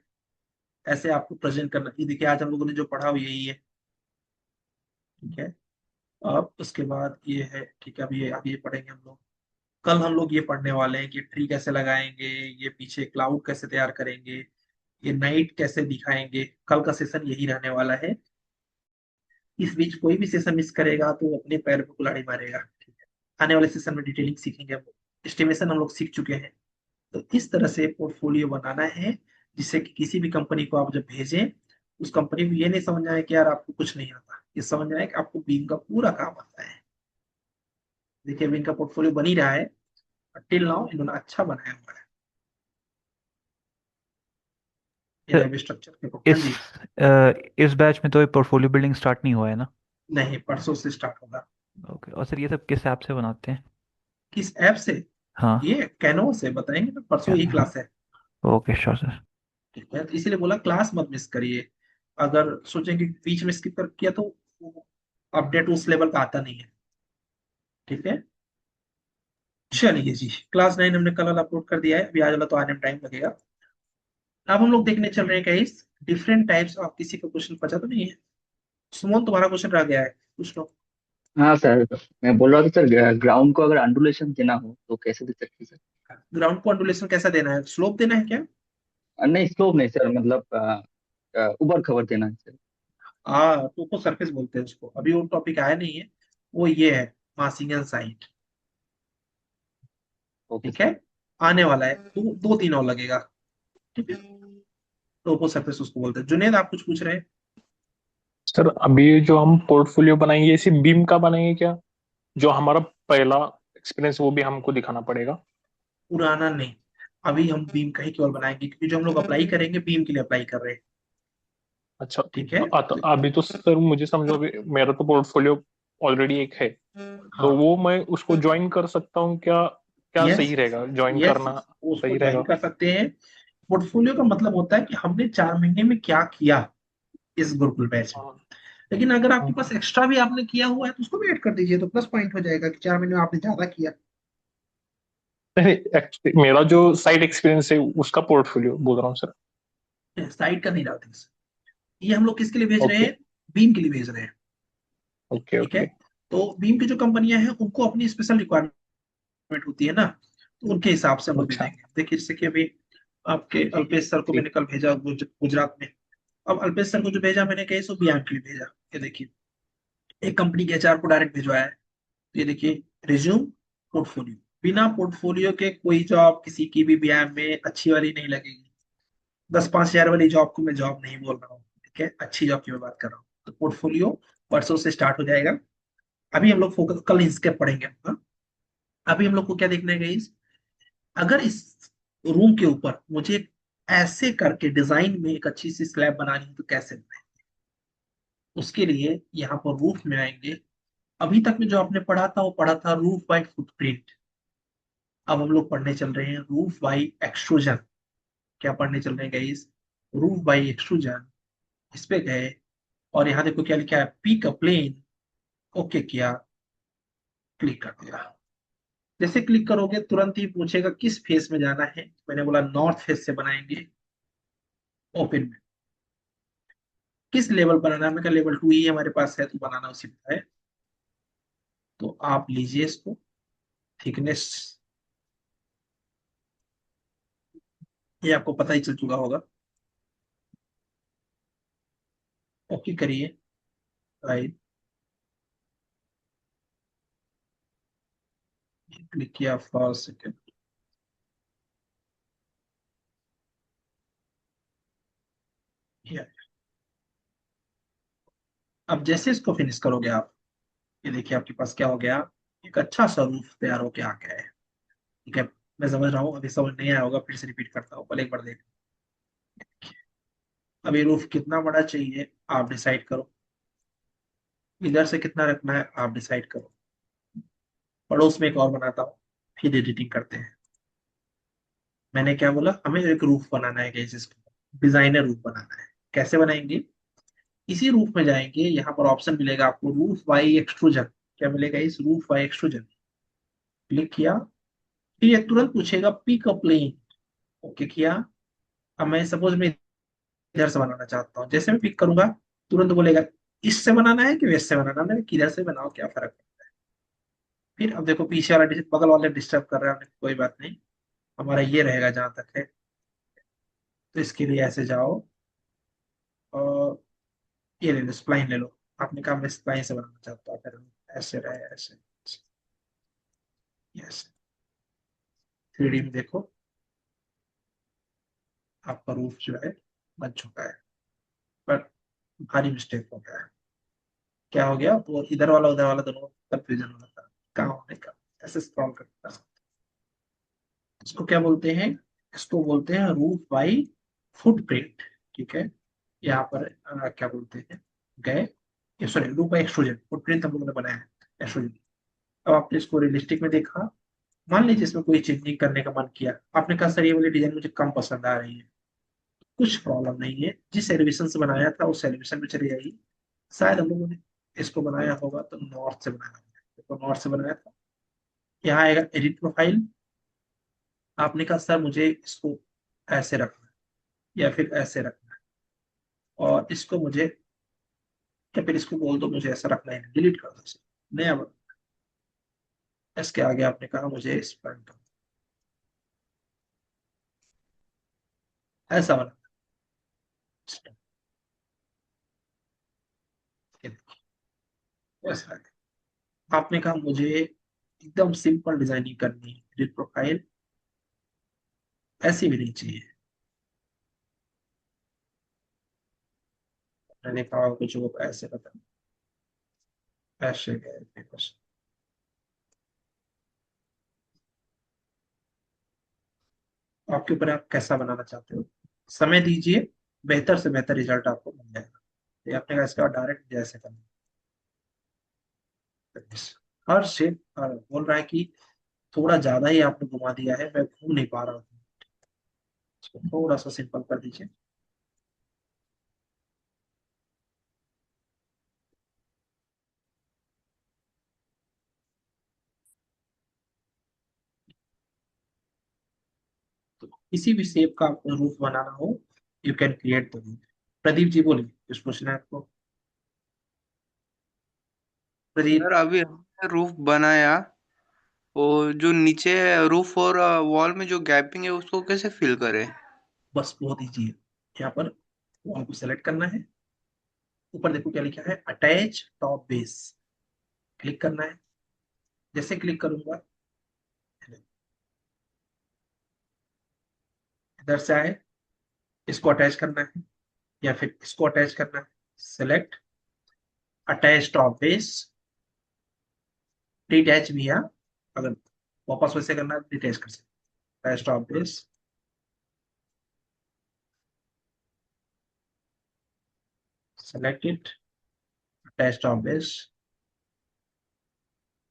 Speaker 2: ऐसे आपको प्रेजेंट करना। ये देखिए आज हम लोगों ने जो पढ़ा वो यही है, ठीक है। अब उसके बाद ये है, ठीक है, अब ये पढ़ेंगे हम लोग। कल हम लोग ये पढ़ने वाले हैं कि ट्री कैसे लगाएंगे, ये पीछे क्लाउड कैसे तैयार करेंगे, ये नाइट कैसे दिखाएंगे। कल का सेशन यही रहने वाला है। इस बीच कोई भी सेशन मिस करेगा तो वो अपने पैर पे कुल्हाड़ी मारेगा, ठीक है। आने वाले सेशन में डिटेलिंग सीखेंगे हम लोग, एस्टिमेशन हम लोग सीख चुके हैं। तो इस तरह से पोर्टफोलियो बनाना है जिससे कि किसी भी कंपनी को आप जब भेजें, उस कंपनी को ये नहीं समझना है कि यार आपको कुछ नहीं आता, ये समझना है कि आपको बीम का पूरा काम आता है। देखिए अभी इनका पोर्टफोलियो बन ही रहा है, टिल नाउ इन्होंने अच्छा बनाया हुआ है। ये
Speaker 11: सर
Speaker 2: रहे स्ट्रक्चर के हाँ
Speaker 11: इस
Speaker 2: जी।
Speaker 11: इस बैच में तो ये पोर्टफोलियो बिल्डिंग स्टार्ट नहीं हुआ है ना?
Speaker 2: नहीं, परसों से स्टार्ट होगा।
Speaker 11: ओके, और सर ये सब किस ऐप से बनाते हैं?
Speaker 2: किस ऐप से?
Speaker 11: हाँ,
Speaker 2: ये कैनवा से बताएंगे ना, परसों
Speaker 11: क्या
Speaker 2: यही
Speaker 11: हाँ,
Speaker 2: क्लास है,
Speaker 11: ओके श्योर सर।
Speaker 2: ठीक है। तो इसीलिए बोला क्लास मत मिस करिए। अगर सोचेंगे कि बीच में स्किप कर किया तो अपडेट उस लेवल का आता नहीं है, ठीक है। चलिए जी, क्लास 9 हमने कल अपलोड कर दिया है, अभी आज वाला तो आने में टाइम लगेगा। अब हम लोग देखने चल रहे हैं गाइस डिफरेंट टाइप्स ऑफ, किसी का क्वेश्चन बचा तो नहीं है? सुमन तुम्हारा क्वेश्चन रह गया है, पूछ लो।
Speaker 12: हाँ सर, मैं बोल रहा था सर, ग्राउंड को अगर अंडुलेशन देना हो तो कैसे दे सकते हैं सर?
Speaker 2: ग्राउंड को अंडुलेशन कैसा देना है, स्लोप देना है क्या?
Speaker 12: नहीं स्लोप नहीं सर, मतलब ऊबड़ खबर देना है सर।
Speaker 2: हाँ तो को सरफेस बोलते हैं उसको, अभी वो टॉपिक आया नहीं है। वो ये है मासिंगन साइट,
Speaker 12: ओके
Speaker 2: ठीक
Speaker 12: सर।
Speaker 2: है। आने वाला है, दो तीन और लगेगा, ठीक है। टोपो सरफेस उसको बोलते हैं। जुनेद आप कुछ पूछ रहे हैं?
Speaker 10: सर अभी जो हम पोर्टफोलियो बनाएंगे इसी बीम का बनाएंगे क्या? जो हमारा पहला एक्सपीरियंस वो भी हमको दिखाना पड़ेगा?
Speaker 2: पुराना नहीं, अभी हम बीम का ही केवल बनाएंगे, क्योंकि जो हम लोग अप्लाई करेंगे बीम के लिए अप्लाई कर रहे हैं,
Speaker 10: अच्छा।
Speaker 2: ठीक है।
Speaker 10: तो अभी तो सर मुझे समझो, अभी मेरा तो पोर्टफोलियो ऑलरेडी एक है,
Speaker 2: हाँ,
Speaker 10: तो वो मैं उसको ज्वाइन कर सकता हूँ क्या? क्या
Speaker 2: यस,
Speaker 10: सही रहेगा, ज्वाइन
Speaker 2: यस,
Speaker 10: करना
Speaker 2: उसको
Speaker 10: सही
Speaker 2: ज्वाइन
Speaker 10: रहेगा?
Speaker 2: कर सकते हैं। पोर्टफोलियो का मतलब होता है कि हमने 4 महीने में क्या किया इस गुरुकुल बैच में।
Speaker 10: हाँ,
Speaker 2: लेकिन अगर आपके
Speaker 10: हाँ।
Speaker 2: पास एक्स्ट्रा भी आपने किया हुआ है तो उसको भी ऐड कर दीजिए, तो प्लस पॉइंट हो जाएगा कि 4 महीने में आपने ज्यादा किया।
Speaker 10: नहीं, मेरा जो साइड एक्सपीरियंस है उसका पोर्टफोलियो बोल रहा हूँ सर।
Speaker 2: साइड का नहीं डालते इस। ये हम लोग किसके लिए भेज रहे
Speaker 10: ओके,
Speaker 2: हैं? बीम के लिए भेज रहे हैं,
Speaker 10: ओके,
Speaker 2: ठीक है।
Speaker 10: ओके।
Speaker 2: तो बीम की जो कंपनियां हैं उनको अपनी स्पेशल रिक्वायरमेंट होती है ना, तो उनके हिसाब से हम लोग
Speaker 10: अच्छा,
Speaker 2: भेजेंगे। देखिए जैसे कि अभी आपके अल्पेश सर को मैंने
Speaker 10: ठीक।
Speaker 2: कल भेजा गुजरात में। अब अल्पेश सर को जो भेजा मैंने कहीं सो बीएम के लिए भेजा। ये देखिए एक कंपनी के एचआर को डायरेक्ट भिजवाया है, तो ये देखिए रिज्यूम, पोर्टफोलियो। बिना पोर्टफोलियो के कोई जॉब किसी की भी बीएम में अच्छी वाली नहीं लगेगी। 10-5 हजार वाली जॉब को मैं जॉब नहीं बोल रहा हूँ, ठीक है, अच्छी जॉब की मैं बात कर रहा हूँ। तो पोर्टफोलियो परसों से स्टार्ट हो जाएगा। अभी हम लोग फोकस कल इसके पढ़ेंगे, हाँ? अभी हम लोग को क्या देखना है गाइस, अगर इस रूम के ऊपर मुझे ऐसे करके डिजाइन में एक अच्छी सी स्लैब बनानी है तो कैसे बनाए, उसके लिए यहाँ पर रूफ में आएंगे। अभी तक में जो आपने पढ़ा था वो पढ़ा था रूफ बाय फुटप्रिंट। अब हम लोग पढ़ने चल रहे हैं रूफ बाय एक्सट्रूजन। क्या पढ़ने चल रहे हैं गाइस? Roof bye extrusion. इस पे गए और यहाँ देखो क्या लिखा है, पिक अ प्लेन। ओके किया, क्लिक कर दिया। जैसे क्लिक करोगे तुरंत ही पूछेगा किस फेस में जाना है, मैंने बोला नॉर्थ फेस से बनाएंगे। ओपन में किस लेवल पर बनाना है, मैं कहा लेवल 2 ही हमारे पास है तो बनाना उसी पे है। तो आप लीजिए इसको, थिकनेस ये आपको पता ही चल चुका होगा। ओके करिए, राइट क्लिक किया फॉर सेकेंड। अब जैसे इसको फिनिश करोगे आप, ये देखिए आपके पास क्या हो गया, एक अच्छा सा रूफ तैयार होके आ गया है, ठीक है। मैं समझ रहा हूँ अभी समझ नहीं आया होगा, फिर से रिपीट करता हूँ, पहले एक बार देख। अब ये रूफ कितना बड़ा चाहिए आप डिसाइड करो, इधर से कितना रखना है आप डिसाइड करो। पड़ोस में एक और बनाता हूँ, फिर एडिटिंग करते हैं। मैंने क्या बोला, हमें एक रूफ बनाना है गाइस, इसको डिजाइनर रूफ बनाना है। कैसे बनाएंगे, इसी रूफ में जाएंगे, यहाँ पर ऑप्शन मिलेगा आपको रूफ बाई एक्सट्रूजन। क्या मिलेगा, इस रूफ बाई एक्सट्रूजन क्लिक किया, फिर ये तुरंत पूछेगा पिक अ प्लेन। ओके किया। अब मैं सपोज मैं इधर से बनाना चाहता हूँ, जैसे मैं पिक करूंगा तुरंत बोलेगा इससे बनाना है कि वैसे बनाना है, मैंने किधर से बनाओ क्या फर्क पड़ता है। फिर अब देखो पीछे वाला बगल वाले डिस्टर्ब कर रहा है, कोई बात नहीं, हमारा ये रहेगा जहां तक है। तो इसके लिए ऐसे जाओ और ये ले लो, स्प्लाइन ले लो। आपने कहा मैं स्प्लाइन से बनाना चाहता हूँ, फिर ऐसे रहे ऐसे, यस। 3D में देखो आपका रूफ जो है बन चुका है, पर भारी मिस्टेक हो गया है। क्या हो गया, वो इधर वाला उधर वाला दोनों कंफ्यूजन हो रहा था, कहाँ होने का। ऐसे स्क्रॉल करता है। इसको क्या बोलते हैं, इसको बोलते हैं रूफ बाई फुटप्रिंट। ठीक है, यहाँ पर क्या बोलते हैं, गए, sorry roof by extrusion, footprint हम लोगों ने बनाया है एक्सट्रूजन। अब आपने इसको रियलिस्टिक में देखा, मान लीजिए इसमें कोई चेंजिंग करने का मन किया, आपने कहा सर ये वाली डिजाइन मुझे कम पसंद आ रही है, कुछ प्रॉब्लम नहीं है, जिस एलिवेशन से बनाया था उस एलिवेशन में चली जाएगी। शायद हम लोगों ने इसको बनाया होगा तो नॉर्थ से बनाया होगा, तो नॉर्थ से बनाया था। यहाँ आएगा एडिट प्रोफाइल, आपने कहा सर मुझे इसको ऐसे रखना है या फिर ऐसे रखना है, और इसको मुझे, या फिर इसको बोल दो मुझे ऐसा रखना है, डिलीट कर दो इसे, नया बना। इसके आगे आपने कहा मुझे इस पर ऐसा बना, ऐसा है। आपने कहा मुझे एकदम सिंपल डिजाइनिंग करनी है, एडिट प्रोफाइल, ऐसी भी नहीं चाहिए। मैंने कहा कुछ वो ऐसे बता, ऐसे गए बस। आपके ऊपर आप कैसा बनाना चाहते हो, समय दीजिए, बेहतर से बेहतर रिजल्ट आपको मिल जाएगा। ये आपने कहा इसका डायरेक्ट जैसे करना, हर शेप बोल रहा है कि थोड़ा ज्यादा ही आपने घुमा दिया है, मैं घूम नहीं पा रहा हूँ, इसको थोड़ा सा सिंपल कर दीजिए। तो किसी भी शेप का आपको रूफ बनाना हो, you can create the roof. Pradeep ji बोलिए, कुछ पूछना है आपको, प्रदीप।
Speaker 13: सर अभी हमने रूफ बनाया, और जो नीचे रूफ और वॉल में जो गैपिंग है उसको कैसे फिल करें?
Speaker 2: बस बहुत ईजी है, यहाँ पर वॉल को सेलेक्ट करना है, ऊपर देखो क्या लिखा है, अटैच टॉप बेस, क्लिक करना है। जैसे क्लिक करूंगा इधर से आए, इसको अटैच करना है या फिर इसको अटैच करना है, select attach top base, detach भी है, अगर वापस वैसे करना है डिटैच कर सकते, attach top base, select it, attach top base.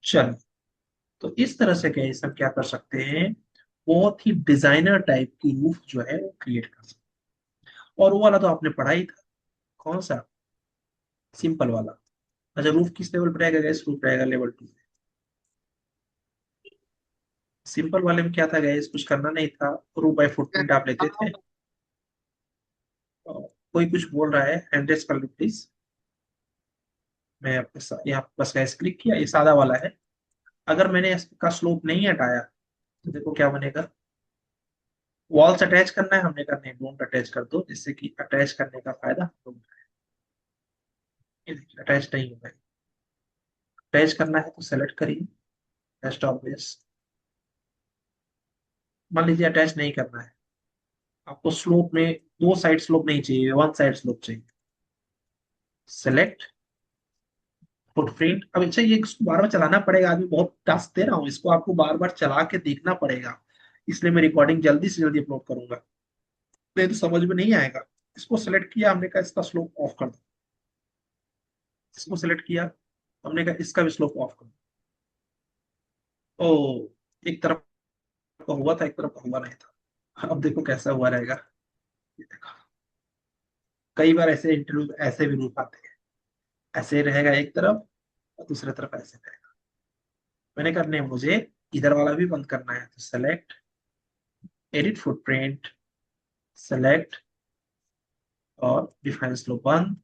Speaker 2: चलो, तो इस तरह से क्या हम क्या कर सकते हैं, बहुत ही डिजाइनर टाइप की रूफ जो है वो क्रिएट कर सकते हैं। और वो वाला तो आपने पढ़ा ही था, कौन सा, सिंपल वाला। अच्छा रूफ किस लेवल पर रहेगा गैस, रूफ रहेगा लेवल 2। सिंपल वाले में क्या था गैस, कुछ करना नहीं था, रूफ बाय फुटप्रिंट आप लेते थे। कोई कुछ बोल रहा है, हैंड रेस कर लो प्लीज। मैं आपके साथ यहाँ बस गैस क्लिक किया, ये सादा वाला है। अगर मैंने इसका स्लोप नहीं हटाया तो देखो क्या बनेगा, वॉल से अटैच करना है, हमने कहा नहीं डोंट अटैच कर दो, जिससे कि अटैच करने का फायदा हम, ये देखिए अटैच नहीं होगा। अटैच करना है तो सेलेक्ट करिए डेस्कटॉप बेस, मान लीजिए अटैच नहीं करना है आपको, स्लोप में दो साइड स्लोप नहीं चाहिए, वन साइड स्लोप चाहिए, सेलेक्ट फुटप्रिंट। अब अच्छा ये इसको बार बार चलाना पड़ेगा, आदमी बहुत टास्क दे रहा हूँ इसको, आपको बार बार चला के देखना पड़ेगा, इसलिए मैं रिकॉर्डिंग जल्दी से जल्दी अपलोड करूंगा, नहीं तो समझ में नहीं आएगा। इसको सेलेक्ट किया, हमने कहा इसका स्लोप ऑफ कर दो, इसको सेलेक्ट किया, हमने कहा इसका भी स्लोप ऑफ कर दो। ओ, एक तरफ का हुआ था, एक तरफ का हुआ नहीं था। अब देखो कैसा हुआ रहेगा। ये देखो, कई बार ऐसे इंटरव्यू ऐसे भी रूप आते हैं, ऐसे रहेगा एक तरफ और दूसरी तरफ ऐसे रहेगा। मैंने कहा नहीं, मुझे इधर वाला भी बंद करना है, तो सेलेक्ट, एडिट फुटप्रिंट, सेलेक्ट और डिफाइन स्लोप बंद,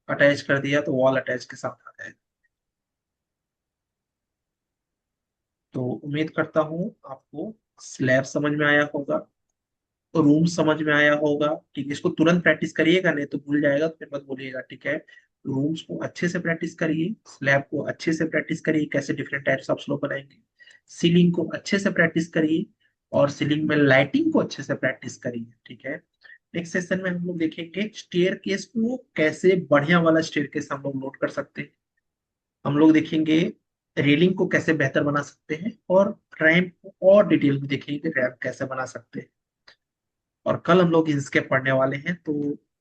Speaker 2: अटैच कर दिया तो वॉल अटैच के साथ आ जाएगा। तो उम्मीद करता हूं आपको स्लैब समझ में आया होगा, रूम समझ में आया होगा। ठीक है, इसको तुरंत प्रैक्टिस करिएगा, नहीं तो भूल जाएगा तो फिर मत बोलिएगा। ठीक है, रूम्स को अच्छे से प्रैक्टिस करिए, स्लैब को अच्छे से प्रैक्टिस करिए, कैसे डिफरेंट टाइप्स ऑफ स्लोप बनाएंगे, सीलिंग को अच्छे से प्रैक्टिस करिए और सीलिंग में लाइटिंग को अच्छे से प्रैक्टिस करिए। ठीक है, नेक्स्ट सेशन में हम लोग देखेंगे स्टेयर केस को कैसे बढ़िया वाला स्टेयर केस हम लोग नोट कर सकते हैं। हम लोग देखेंगे रेलिंग को कैसे बेहतर बना सकते हैं और रैंप को और डिटेल में देखेंगे रैंप कैसे बना सकते हैं। और कल हम लोग इंस्केप पढ़ने वाले हैं, तो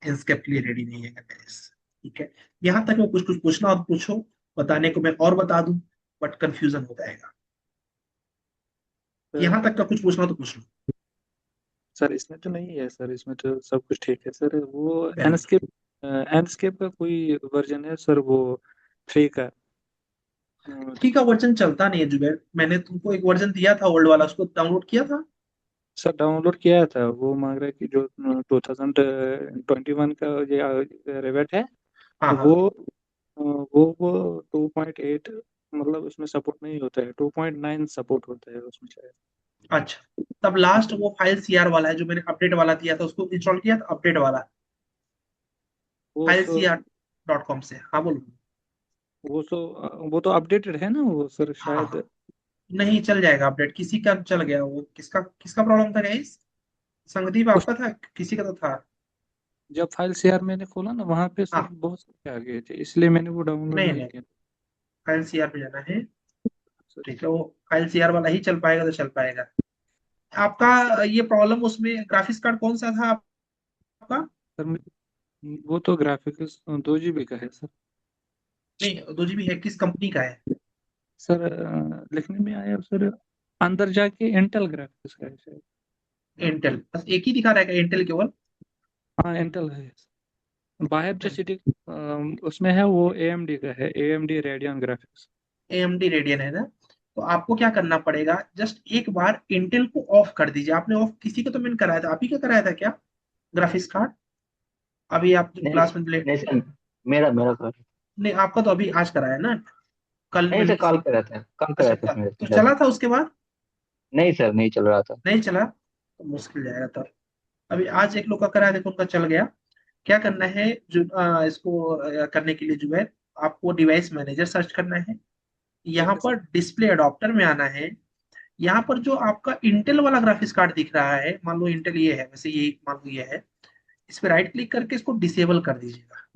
Speaker 2: इंस्केप के लिए रेडी नहीं है guys। ठीक है, यहाँ तक में कुछ कुछ पूछना हो तो पूछो, बताने को मैं और बता दूं, बट कंफ्यूजन हो जाएगा। यहाँ तक का कुछ पूछना हो तो पूछ लो।
Speaker 14: सर इसमें तो नहीं है सर, इसमें तो सब कुछ ठीक है सर। वो
Speaker 2: Very good।
Speaker 14: एनस्केप का कोई वर्जन है सर वो 3 का?
Speaker 2: ठीक है, वर्जन चलता नहीं है जुबैर, मैंने तुमको एक वर्जन दिया था ओल्ड वाला, उसको डाउनलोड किया था।
Speaker 14: सर डाउनलोड किया था, वो मांग रहा है कि जो 2021 का ये रेवेट है
Speaker 2: हाँ हाँ,
Speaker 14: वो 2.8 मतलब उसमें सपोर्ट नहीं होता है, 2.9 सपोर्ट होता है उसमें शायद।
Speaker 2: अच्छा, तब लास्ट वो फाइल सीआर वाला है जो मैंने अपडेट वाला दिया था, उसको इंस्टॉल किया था अपडेट वाला,
Speaker 14: वो
Speaker 2: फाइल
Speaker 14: तो
Speaker 2: CR.com से। हाँ बोलो।
Speaker 14: वो तो अपडेटेड है ना वो सर
Speaker 2: हाँ हाँ,
Speaker 14: शायद।
Speaker 2: नहीं चल जाएगा अपडेट, किसी का चल गया वो, किसका किसका प्रॉब्लम था गाइस? संगदीप
Speaker 14: उस
Speaker 2: आपका था, किसी का तो था।
Speaker 14: जब फाइल शेयर मैंने खोला ना वहां पे सर
Speaker 2: हाँ,
Speaker 14: बहुत सारे आ गए थे, इसलिए मैंने वो डाउनलोड
Speaker 2: नहीं
Speaker 14: नहीं
Speaker 2: नहीं,
Speaker 14: किया
Speaker 2: फाइल सीआर पे जाना है।
Speaker 14: सर।
Speaker 2: ठीक है, वो फाइल सीआर वाला ही चल पाएगा तो चल पाएगा। आपका ये प्रॉब्लम उसमें ग्राफिक्स कार्ड कौन सा था आपका?
Speaker 14: सर वो तो ग्राफिक्स 2 GB का है सर।
Speaker 2: नहीं, 2 GB है, किस कंपनी का है?
Speaker 14: सर लिखने में आया सर, अंदर जाके इंटेल ग्राफिक्स का है शायद।
Speaker 2: इंटेल, बस एक ही दिखा रहेगा इंटेल केवल?
Speaker 14: हाँ इंटेल है। बाहर जो सिटी उसमें है वो AMD का है, AMD Radeon graphics.
Speaker 2: AMD radian है ना? तो आपको क्या करना पड़ेगा, जस्ट एक बार इंटेल को ऑफ कर दीजिए। आपने ऑफ किसी को तो मैंने कराया था, आप ही का कराया था क्या ग्राफिक्स कार्ड? अभी आप जो
Speaker 12: नहीं
Speaker 2: क्लास में
Speaker 12: नहीं सर, मेरा मेरा सर।
Speaker 2: नहीं, आपका तो अभी आज कराया ना, कल
Speaker 12: नहीं
Speaker 2: मैंने
Speaker 12: सर,
Speaker 2: किसी।
Speaker 12: कल
Speaker 2: अच्छा,
Speaker 12: कराया था मेरे
Speaker 2: तो
Speaker 12: मेरा।
Speaker 2: चला था उसके बाद?
Speaker 12: नहीं सर, नहीं चल रहा था।
Speaker 2: नहीं चला तो मुश्किल जाएगा तब। अभी आज एक लोग का कराया, देखो उनका चल गया। क्या करना है, जो इसको करने के लिए जो है, आपको डिवाइस मैनेजर सर्च करना है, यहाँ
Speaker 14: ठीक है
Speaker 2: पर
Speaker 14: सर।
Speaker 2: डिस्प्ले अडॉप्टर में आना है। यहाँ पर जो आपका इंटेल वाला ग्राफिक्स कार्ड दिख रहा है, मान लो इंटेल ये है, वैसे ये मान लो ये है, इस पे राइट क्लिक करके इसको डिसेबल कर दीजिएगा।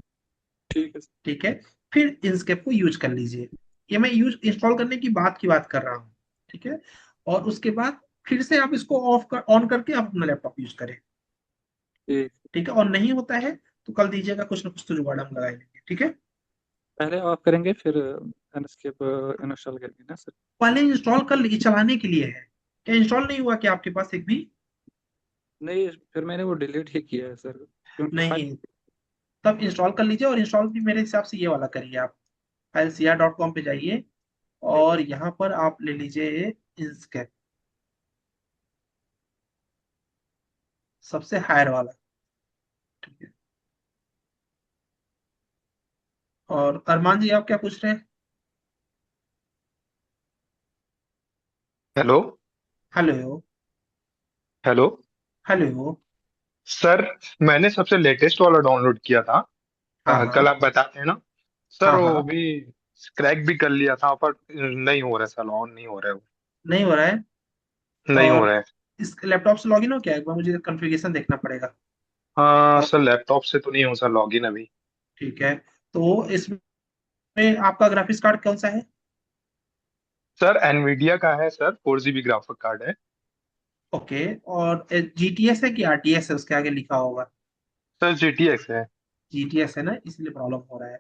Speaker 14: ठीक है सर।
Speaker 2: ठीक है, फिर इंस्केप को यूज कर लीजिए। ये मैं यूज इंस्टॉल करने की बात कर रहा हूँ। ठीक है, और उसके बाद फिर से आप इसको ऑन करके आप अपना लैपटॉप यूज करें।
Speaker 14: ठीक,
Speaker 2: ठीक है, और नहीं होता है तो कल दीजिएगा, कुछ ना कुछ तो जुगाड़ हम लगाएंगे। ठीक है,
Speaker 14: पहले ऑफ करेंगे फिर एनस्केप इंस्टॉल करेंगे ना सर।
Speaker 2: पहले इंस्टॉल कर लीजिए, चलाने के लिए है। क्या इंस्टॉल नहीं हुआ क्या आपके पास एक भी?
Speaker 14: नहीं फिर मैंने वो डिलीट ही किया है सर, क्योंकि
Speaker 2: नहीं, तब इंस्टॉल कर लीजिए, और इंस्टॉल भी मेरे हिसाब से ये वाला करिए आप। फाइल CR.com पे जाइए और यहाँ पर आप ले लीजिए इंस्केप, सबसे हायर वाला। ठीक है, और अरमान जी आप क्या पूछ रहे हैं?
Speaker 15: Hello.
Speaker 2: Hello.
Speaker 15: Hello
Speaker 2: hello.
Speaker 15: Sir, मैंने सबसे लेटेस्ट वाला डाउनलोड किया था।
Speaker 2: हाँ हाँ
Speaker 15: कल आप बताते हैं ना सर,
Speaker 2: हाँ
Speaker 15: वो
Speaker 2: हाँ,
Speaker 15: भी क्रैक भी कर लिया था पर नहीं हो रहा है सर, ऑन नहीं हो रहा है वो।
Speaker 2: नहीं हो रहा है?
Speaker 15: नहीं हो
Speaker 2: और
Speaker 15: रहा है।
Speaker 2: इस लैपटॉप से लॉगिन हो क्या? एक बार मुझे कॉन्फ़िगरेशन देखना पड़ेगा।
Speaker 15: हाँ सर, लैपटॉप से तो नहीं हो सर लॉगिन अभी।
Speaker 2: ठीक है, तो इसमें आपका ग्राफिक्स कार्ड कौन सा है?
Speaker 15: सर एनवीडिया का है सर, 4 GB ग्राफिक कार्ड है।
Speaker 2: ओके, और जीटीएस है कि आरटीएस है उसके आगे लिखा होगा?
Speaker 15: सर जीटीएक्स है।
Speaker 2: जीटीएस है ना, इसलिए प्रॉब्लम हो रहा है।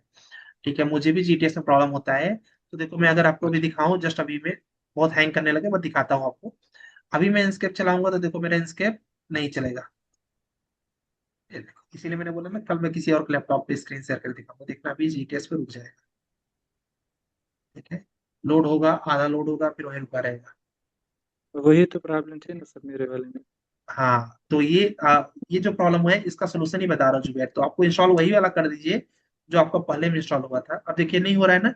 Speaker 2: ठीक है, मुझे भी जीटीएस में प्रॉब्लम होता है। तो देखो मैं अगर आपको अभी दिखाऊं, जस्ट अभी में बहुत हैंग करने लगे, मैं दिखाता हूँ आपको। अभी मैं इंस्केप चलाऊंगा तो देखो मेरा इंस्केप नहीं चलेगा। ये देखो, इसीलिए मैंने बोला ना कल मैं किसी और लैपटॉप पे स्क्रीन शेयर कर दिखाऊंगा, देखना अभी जीटीएस पे रुक जाएगा। ठीक है, लोड होगा, आधा लोड होगा, फिर वहीं रुका रहेगा।
Speaker 14: वही तो प्रॉब्लम थी ना सर मेरे वाले में।
Speaker 2: हाँ, तो ये जो प्रॉब्लम है इसका सोल्यूशन ही बता रहा हूँ जुबैर। तो आपको इंस्टॉल वही वाला कर दीजिए जो आपका पहले में इंस्टॉल हुआ था। अब देखिए नहीं हो रहा है ना।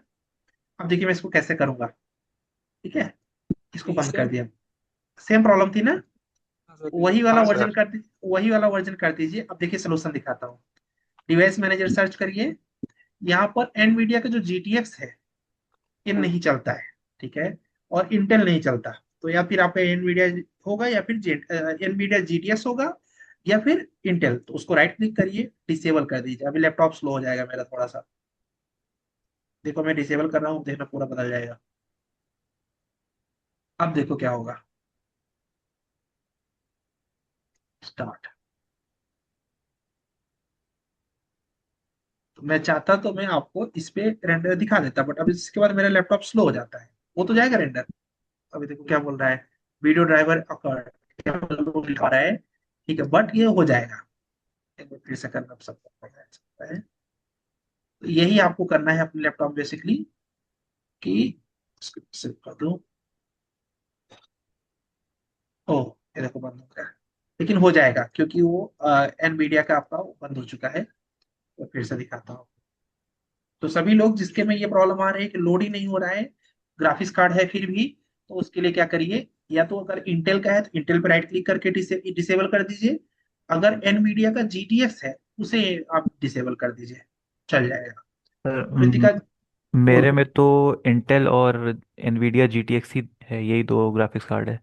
Speaker 2: अब देखिए मैं इसको कैसे करूंगा। ठीक है, इसको
Speaker 14: ये
Speaker 2: बंद कर
Speaker 14: सेम
Speaker 2: दिया। सेम प्रॉब्लम थी ना, वही वाला
Speaker 15: हाँ
Speaker 2: वर्जन
Speaker 15: सर।
Speaker 2: कर दी, वही वाला वर्जन कर दीजिए। अब देखिए सोल्यूशन दिखाता हूँ। डिवाइस मैनेजर सर्च करिए, यहाँ पर एनवीडिया का जो जीटीएक्स है ये नहीं चलता है। ठीक है, और इंटेल नहीं चलता। तो या फिर आपका एनवीडिया होगा या फिर एनवीडिया जीटीएस होगा या फिर इंटेल। तो उसको राइट क्लिक करिए, डिसेबल कर दीजिए। अभी लैपटॉप स्लो हो जाएगा मेरा थोड़ा सा। देखो मैं डिसेबल कर रहा हूँ, देखना पूरा बदल जाएगा। अब देखो क्या होगा। स्टार्ट। तो मैं चाहता तो मैं आपको इस पे रेंडर दिखा देता, बट अब इसके बाद मेरा लैपटॉप स्लो हो जाता है। वो तो जाएगा रेंडर। अभी देखो क्या बोल रहा है, वीडियो ड्राइवर अकर्ड, क्या लिखा रहा है। ठीक है, बट ये हो जाएगा। एक बार फिर से करना सकता है। तो यही आपको करना है अपने लैपटॉप बेसिकली, कि इसको सेव कर दो। ओ, ये देखो बंद हो गया। लेकिन हो जाएगा क्योंकि वो एनवीडिया का आपका वो बंद हो चुका है। तो फिर से दिखाता हूँ। तो सभी लोग जिसके में ये प्रॉब्लम आ रही है कि लोड ही नहीं हो रहा है, ग्राफिक्स कार्ड है फिर भी, तो उसके लिए क्या करिए, या तो अगर इंटेल का है तो इंटेल पर राइट क्लिक करके डिसेबल कर दीजिए। अगर एनवीडिया का जीटीएक्स है उसे आप डिसेबल कर दीजिए, चल जाएगा।
Speaker 11: सर
Speaker 2: कृतिका, बोल
Speaker 11: मेरे
Speaker 2: बोल।
Speaker 11: में तो इंटेल और एनवीडिया जीटीएक्स ही है, यही दो ग्राफिक्स कार्ड है।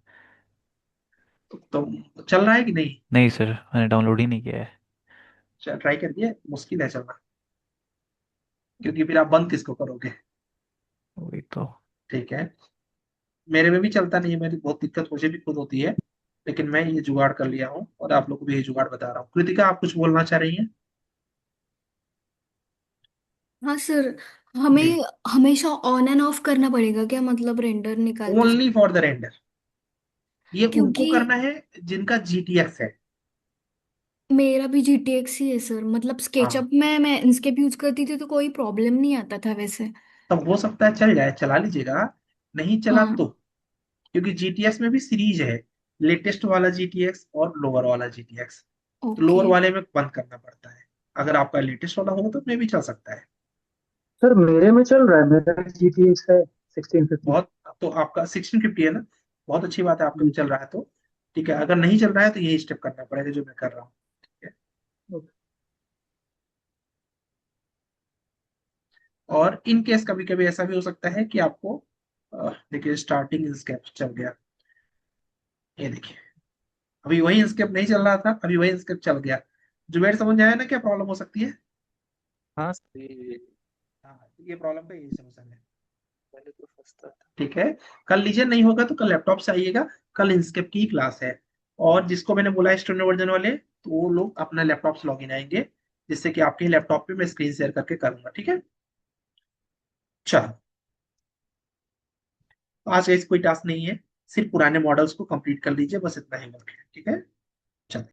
Speaker 2: तो चल रहा है कि नहीं?
Speaker 11: नहीं सर, मैंने डाउनलोड ही नहीं किया है।
Speaker 2: ट्राई करिए, मुश्किल है चलना, क्योंकि फिर आप बंद किसको करोगे।
Speaker 11: वही तो।
Speaker 2: ठीक है, मेरे में भी चलता नहीं है, मेरी बहुत दिक्कत मुझे भी खुद होती है। लेकिन मैं ये जुगाड़ कर लिया हूँ और आप लोग को भी ये जुगाड़ बता रहा हूँ। कृतिका, आप कुछ बोलना चाह रही हैं?
Speaker 16: हाँ सर,
Speaker 2: जी,
Speaker 16: हमें हमेशा ऑन एंड ऑफ करना पड़ेगा क्या, मतलब रेंडर निकालते
Speaker 2: ओनली
Speaker 16: समय?
Speaker 2: For the render. ये उनको
Speaker 16: क्योंकि
Speaker 2: करना है जिनका जीटीएक्स है।
Speaker 16: मेरा भी जीटीएक्स ही है सर, मतलब
Speaker 2: हाँ,
Speaker 16: स्केचअप में मैं इंस्केप यूज करती थी तो कोई प्रॉब्लम नहीं आता था वैसे।
Speaker 2: तब हो सकता है चल जाए, चला लीजिएगा। नहीं चला
Speaker 16: हाँ।
Speaker 2: तो, क्योंकि जीटीएक्स में भी सीरीज है, लेटेस्ट वाला जीटीएक्स और लोअर वाला जीटीएक्स। तो लोअर
Speaker 16: ओके।
Speaker 2: वाले में बंद करना पड़ता है। अगर आपका लेटेस्ट वाला हो तो में भी चल सकता है।
Speaker 8: सर मेरे में चल रहा है, मेरा जीटीएक्स है 1650।
Speaker 2: बहुत, तो आपका 1650 है ना, बहुत अच्छी बात है, आपका भी चल रहा है तो। ठीक है, अगर नहीं चल रहा है तो यही स्टेप करना पड़ेगा जो मैं कर रहा हूँ। ठीक है, और इन केस कभी कभी ऐसा भी हो सकता है कि आपको देखिए स्टार्टिंग इंस्केप चल गया। ये देखिए, अभी वही इंस्केप नहीं चल रहा था, अभी वही इंस्केप चल गया। जुबेर, समझ आया ना क्या प्रॉब्लम हो सकती है?
Speaker 14: हाँ सर ये
Speaker 2: हाँ, ये प्रॉब्लम का यही सोल्यूशन है।
Speaker 14: पहले तो फंसता था।
Speaker 2: ठीक है, कल लीजिए, नहीं होगा तो कल लैपटॉप से आइएगा। कल इंस्केप की क्लास है। और जिसको मैंने बोला है स्टूडेंट वर्जन वाले, तो वो लोग अपना लैपटॉप से लॉग इन आएंगे, जिससे कि आपके लैपटॉप पे मैं स्क्रीन शेयर करके करूंगा। ठीक है, चलो। आज का कोई टास्क नहीं है, सिर्फ पुराने मॉडल्स को कंप्लीट कर लीजिए, बस इतना ही वर्क है। ठीक है।